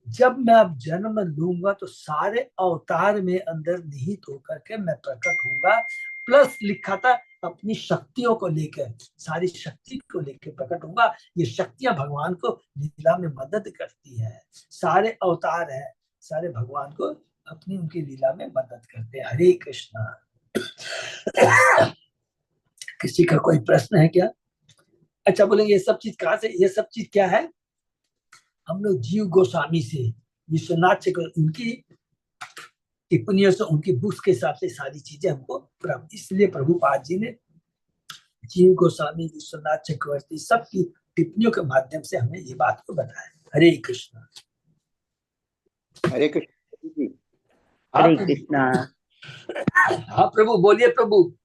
A: जब मैं अब जन्म लूंगा तो सारे अवतार में अंदर निहित होकर के मैं प्रकट होऊंगा। प्लस लिखा था अपनी शक्तियों को लेकर, सारी शक्ति को लेकर प्रकट होगा। ये शक्तियां भगवान को लीला में मदद करती है। सारे अवतार है, सारे भगवान को अपनी उनकी लीला में मदद करते हैं। हरे कृष्णा। किसी का कोई प्रश्न है क्या? अच्छा बोलेंगे ये सब चीज कहाँ से, ये सब चीज क्या है? हम लोग जीव गोस्वामी से, विश्वनाथ चक्रवर्ती उनकी टिप्पणियों से, उनकी बुक्स के हिसाब से सारी चीजें हमको प्राप्त, इसलिए प्रभुपाद जी ने जीव गोस्वामी, विश्वनाथ चक्रवर्ती सबकी टिप्पणियों के माध्यम से हमें ये बात को बताया। हरे कृष्ण।
C: हरे कृष्ण जी।
D: हरे कृष्णा।
A: हाँ प्रभु बोलिए प्रभु।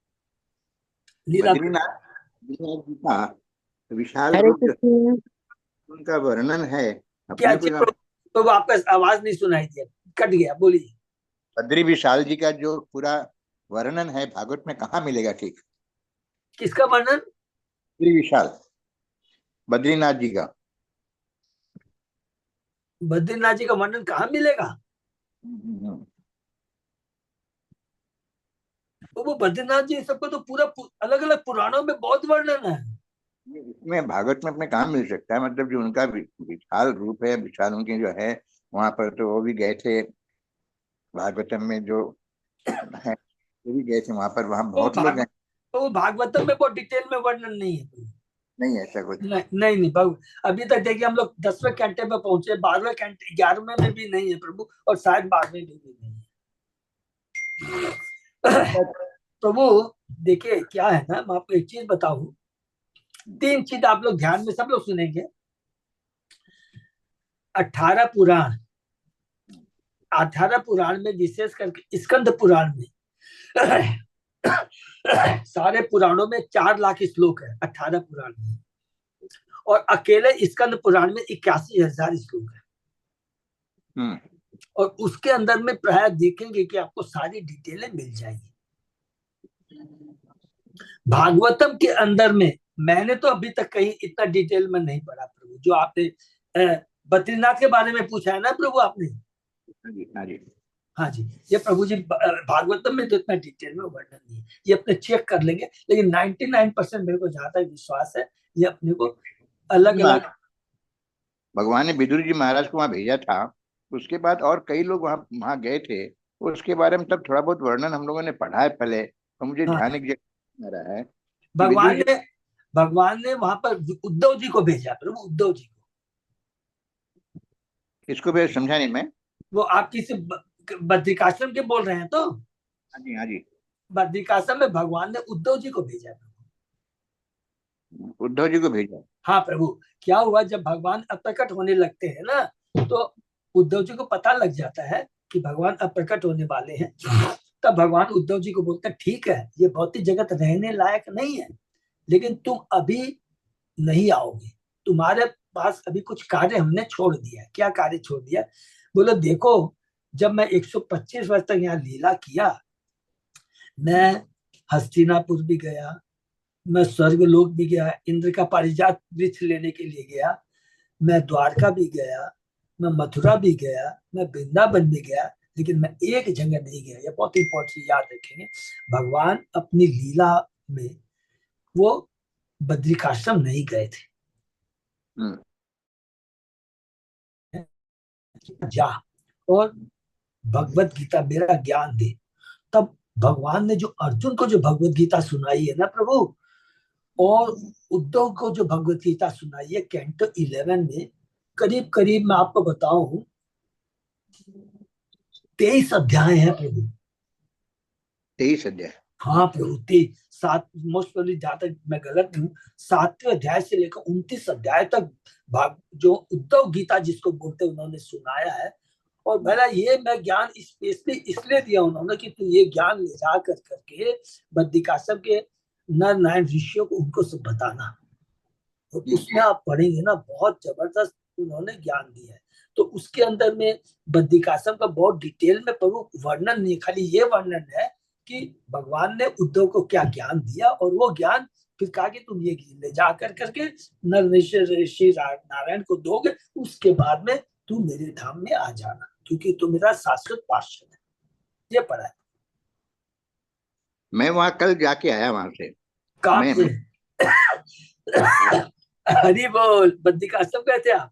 A: लीला
C: बद्रीनाथ जी का विशाल
D: हरे
C: रूप
D: कृष्ण।
C: उनका वर्णन है
A: क्या
C: अपने को।
A: प्रभु आपका आवाज नहीं सुनाई दिया, कट गया, बोलिए।
C: बद्री विशाल जी का जो पूरा वर्णन है भागवत में कहाँ मिलेगा? ठीक,
A: किसका वर्णन?
C: बद्री विशाल, बद्रीनाथ जी का।
A: बद्रीनाथ जी का वर्णन कहाँ मिलेगा? तो वो बद्रीनाथ जी सबको तो पूरा अलग अलग पुराणों में बहुत वर्णन है।
C: इसमें भागवत में अपने कहाँ मिल सकता है? मतलब जो उनका विशाल रूप है, विशाल उनकी जो है, वहां पर तो वो भी गए थे। भागवतम में जो है वो भी गए थे वहां पर, वहां
A: तो
C: बहुत लोग हैं।
A: वो भागवतम में बहुत डिटेल में वर्णन नहीं है।
C: नहीं ऐसा कुछ।
A: नहीं अभी तक देखिए हम लोग 10वें कैंटे में पहुंचे, 12वें कैंटे, 11वें में भी नहीं है प्रभु, और शायद 12वें में भी नहीं है। तो वो देखिए क्या है ना, मैं आपको एक चीज बताऊं, 3 चीज आप लोग ध्यान में सब लोग सुनेंगे। 18 पुराण, 18 पुराण में विशेष करके स्कंद पुराण में सारे पुराणों में 4 लाख श्लोक है 18 पुराण में, और अकेले स्कंद पुराण में 81,000 श्लोक है। और उसके अंदर में प्राय देखेंगे कि आपको सारी डिटेलें मिल जाएगी। भागवतम के अंदर में मैंने तो अभी तक कहीं इतना डिटेल में नहीं पढ़ा प्रभु, जो आपने बद्रीनाथ के बारे में पूछा है ना प्रभु आपने। हाँ जी, ये प्रभु जी भागवतम में तो इतना डिटेल में वर्णन नहीं है, ये अपने चेक कर लेंगे। लेकिन 99% मेरे को जहां तक विश्वास है, ये अपने को अलग अलग।
C: भगवान ने विदुर जी महाराज को वहां भेजा था, उसके बाद और कई लोग वहां वहां गए थे। उसके बारे में तब थोड़ा बहुत वर्णन हम लोगों ने पढ़ा है पहले, तो मुझे
A: हाँ,
C: ध्यान एक जगह आ रहा है कि विदुर जी।
A: भगवान ने वहां पर उद्धव जी को भेजा प्रभु, उद्धव जी को।
C: इसको भी समझा नहीं मैं।
A: वो आप किसी बद्रिकाश्रम के बोल रहे हैं तो?
C: हाँ जी, हाँ जी।
A: बद्रिकाश्रम में भगवान ने उद्धव जी को भेजा प्रभु।
C: उद्धव जी को भेजा।
A: हाँ प्रभु, क्या हुआ जब भगवान अप्रकट होने लगते हैं ना, तो उद्धव जी को पता लग जाता है कि भगवान अप्रकट होने वाले हैं। तब भगवान उद्धव जी को बोलते हैं, ठीक है ये भौतिक जगत रहने लायक नहीं है, लेकिन तुम अभी नहीं आओगे, तुम्हारे पास अभी कुछ कार्य हमने छोड़ दिया है। क्या कार्य छोड़ दिया? बोलो देखो, जब मैं 125 वर्ष तक यहाँ लीला किया, मैं हस्तिनापुर भी गया, मैं स्वर्ग लोक भी गया, इंद्र का पारिजात वृक्ष लेने के लिए गया, मैं द्वारका भी गया, मैं मथुरा भी गया, मैं वृंदावन भी गया, लेकिन मैं एक जगह नहीं गया। ये बहुत इंपॉर्टेंट याद रखेंगे, भगवान अपनी लीला में वो बद्रिकाश्रम नहीं गए थे। जा और भगवत गीता मेरा ज्ञान दे। तब भगवान ने जो अर्जुन को जो भगवत गीता सुनाई है ना प्रभु, और उद्धव को जो भगवत गीता सुनाई है कैंटो 11 में, करीब करीब मैं आपको बताऊं 23 अध्याय है प्रभु।
C: 23 अध्याय?
A: हाँ प्रभु, 7 मोस्ट प्रोबेबली, जहां तक मैं गलत हूँ, 7वें अध्याय से लेकर 29 अध्याय तक भाग जो उद्धव गीता जिसको बोलते उन्होंने सुनाया है। और भला ये मैं ज्ञान स्पेशली इसलिए दिया उन्होंने कि तू ये ज्ञान ले जा कर करके बद्रिकाश्रम के नर नारायण ऋषियों को उनको सब बताना। और उसमें आप पढ़ेंगे ना, बहुत जबरदस्त उन्होंने ज्ञान दिया है। तो उसके अंदर में बद्रिकाश्रम का बहुत डिटेल में प्रभु वर्णन नहीं, खाली ये वर्णन है कि भगवान ने उद्धव को क्या ज्ञान दिया, और वो ज्ञान फिर कहा कि तुम ये ले जा कर करके नर ऋषि नारायण को दोगे, उसके बाद में तू मेरे धाम में आ जाना, क्योंकि तू मेरा शाश्वत पार्षद है। ये पढ़ा है।
C: मैं वहां कल जाके आया वहां से।
A: कहाँ से? हरी बोल, बद्रिकाश्रम गए थे आप?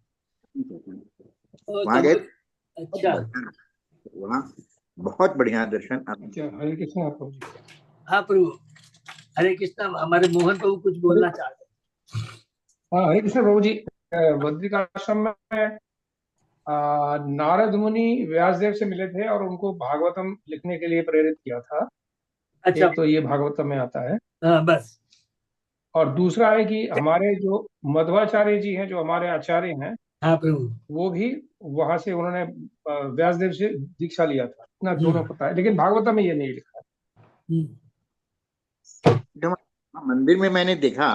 C: वहां गए।
A: अच्छा,
C: वहां बहुत बढ़िया दर्शन।
E: हरे कृष्णा प्रभु जी।
A: हाँ प्रभु, हरे कृष्णा। हमारे मोहन प्रभु कुछ बोलना चाहते हैं।
E: हाँ हरे कृष्णा प्रभु जी। बद्रिकाश्रम में नारद मुनि व्यासदेव से मिले थे और उनको भागवतम लिखने के लिए प्रेरित किया था।
A: अच्छा,
E: एक तो ये भागवतम में आता है,
A: हाँ बस।
E: और दूसरा है कि हमारे जो मध्वाचार्य जी हैं, जो हमारे आचार्य हैं,
A: हाँ प्रभु,
E: वो भी वहां से उन्होंने व्यासदेव से दीक्षा लिया था। इतना दोनों पता है, लेकिन भागवतम में ये नहीं लिखा है।
C: जो मंदिर में मैंने देखा,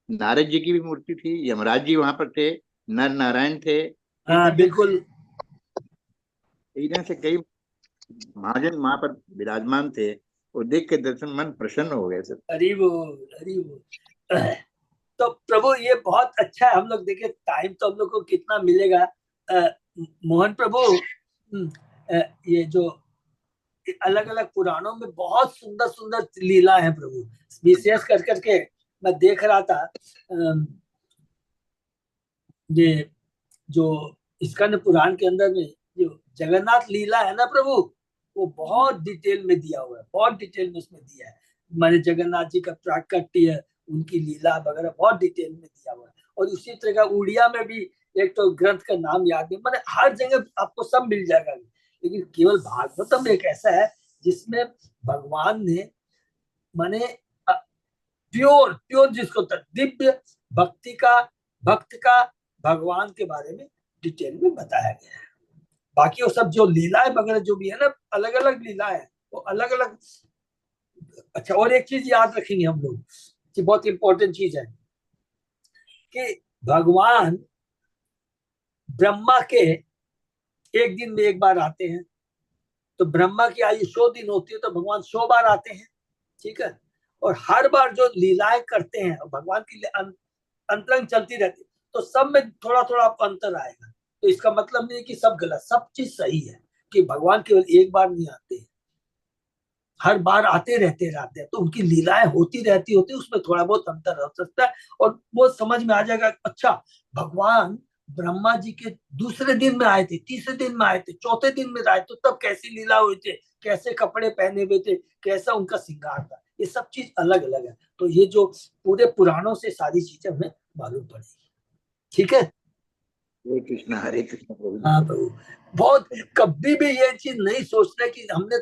C: नारद जी की भी मूर्ति थी, यमराज जी वहां पर थे, नर नारायण थे।
A: हाँ बिल्कुल।
C: इधर से कई महाजन वहां पर विराजमान थे। वो देख के दर्शन मन प्रसन्न हो गए सब।
A: हरि बोल, हरि बोल। तो प्रभु ये बहुत अच्छा है। हम लोग देखे टाइम तो हम लोग को कितना मिलेगा, मोहन प्रभु, ये जो अलग अलग पुराणों में बहुत सुंदर सुंदर लीला है प्रभु, विशेष कर करके मैं देख रहा था ये जो स्कंद पुराण के अंदर में जो जगन्नाथ लीला है ना प्रभु, वो बहुत डिटेल में दिया हुआ है, बहुत डिटेल में उसमें दिया है। मैंने जगन्नाथ जी का प्राकट्य, उनकी लीला वगैरह बहुत डिटेल में दिया हुआ है। और उसी तरह का उड़िया में भी एक तो ग्रंथ का नाम याद नहीं, मैंने हर जगह आपको सब मिल जाएगा, लेकिन केवल भागवतम एक ऐसा है जिसमें भगवान ने माने प्योर प्योर जिसको दिव्य भक्ति का, भक्त का भगवान के बारे में डिटेल में बताया गया है। बाकी वो सब जो लीलाएं वगैरह जो भी है ना, अलग अलग लीलाएं, वो अलग अलग। अच्छा, और एक चीज याद रखेंगे हम लोग कि बहुत इंपॉर्टेंट चीज है कि भगवान ब्रह्मा के एक दिन में एक बार आते हैं, तो ब्रह्मा की आयु 100 दिन होती है, तो भगवान 100 बार आते हैं, ठीक है। और हर बार जो लीलाएं करते हैं भगवान की अंतरंग चलती रहती है, तो सब में थोड़ा थोड़ा अंतर आएगा। तो इसका मतलब नहीं कि सब गलत, सब चीज सही है कि भगवान केवल एक बार नहीं आते हैं, हर बार आते रहते हैं, तो उनकी लीलाएं होती रहती होती, उसमें थोड़ा बहुत अंतर हो सकता है। और वो समझ में आ जाएगा, अच्छा भगवान ब्रह्मा जी के दूसरे दिन में आए थे, तीसरे दिन में आए थे, चौथे दिन में आए, तो तब कैसी लीला हुई थी, कैसे कपड़े पहने हुए थे, कैसा उनका श्रृंगार था, ये सब चीज अलग अलग है। तो ये जो पूरे पुराणों से सारी चीजें हमें मालूम पड़ेगी, ठीक है।
C: हरे कृष्ण हरे कृष्ण प्रभु।
A: हाँ प्रभु, बहुत कभी भी ये चीज नहीं सोचना कि हमने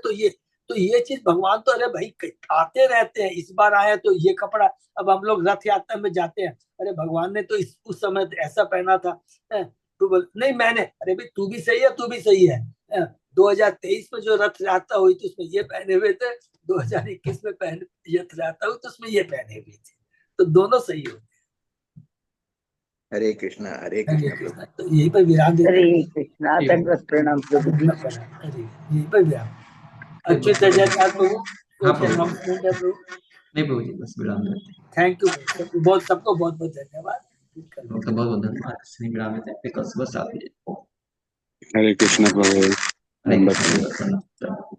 A: तो ये चीज भगवान तो अरे भाई आते रहते हैं, इस बार आए तो ये कपड़ा, अब हम लोग रथ यात्रा में जाते हैं, अरे भगवान ने तो उस समय ऐसा पहना था, तू बोल नहीं मैंने, अरे भाई तू भी सही है, तू भी सही है। 2023 में जो रथ यात्रा हुई थी उसमें ये पहने हुए थे, 2021 में रथ यात्रा हुई तो उसमें ये पहने हुए थे, तो दोनों सही हो।
C: हरे कृष्ण प्रभु।
A: तो यही पर विराम देते
D: हरे कृष्णा, दंडवत प्रणाम प्रभु जी।
A: यही पर विराम। अच्युत जयकार प्रभु,
B: हाँ
A: कोई
B: प्रभु,
A: announcement है प्रभु?
B: नहीं प्रभु जी, बस विराम देते हैं।
A: थैंक यू बहुत, सबको बहुत बहुत धन्यवाद।
B: बहुत बहुत धन्यवाद। श्री विराम देते हैं, फिर कल सुबह 7 बजे।
F: हरे कृष्ण प्रभु।
B: हरे कृष्ण प्रभु।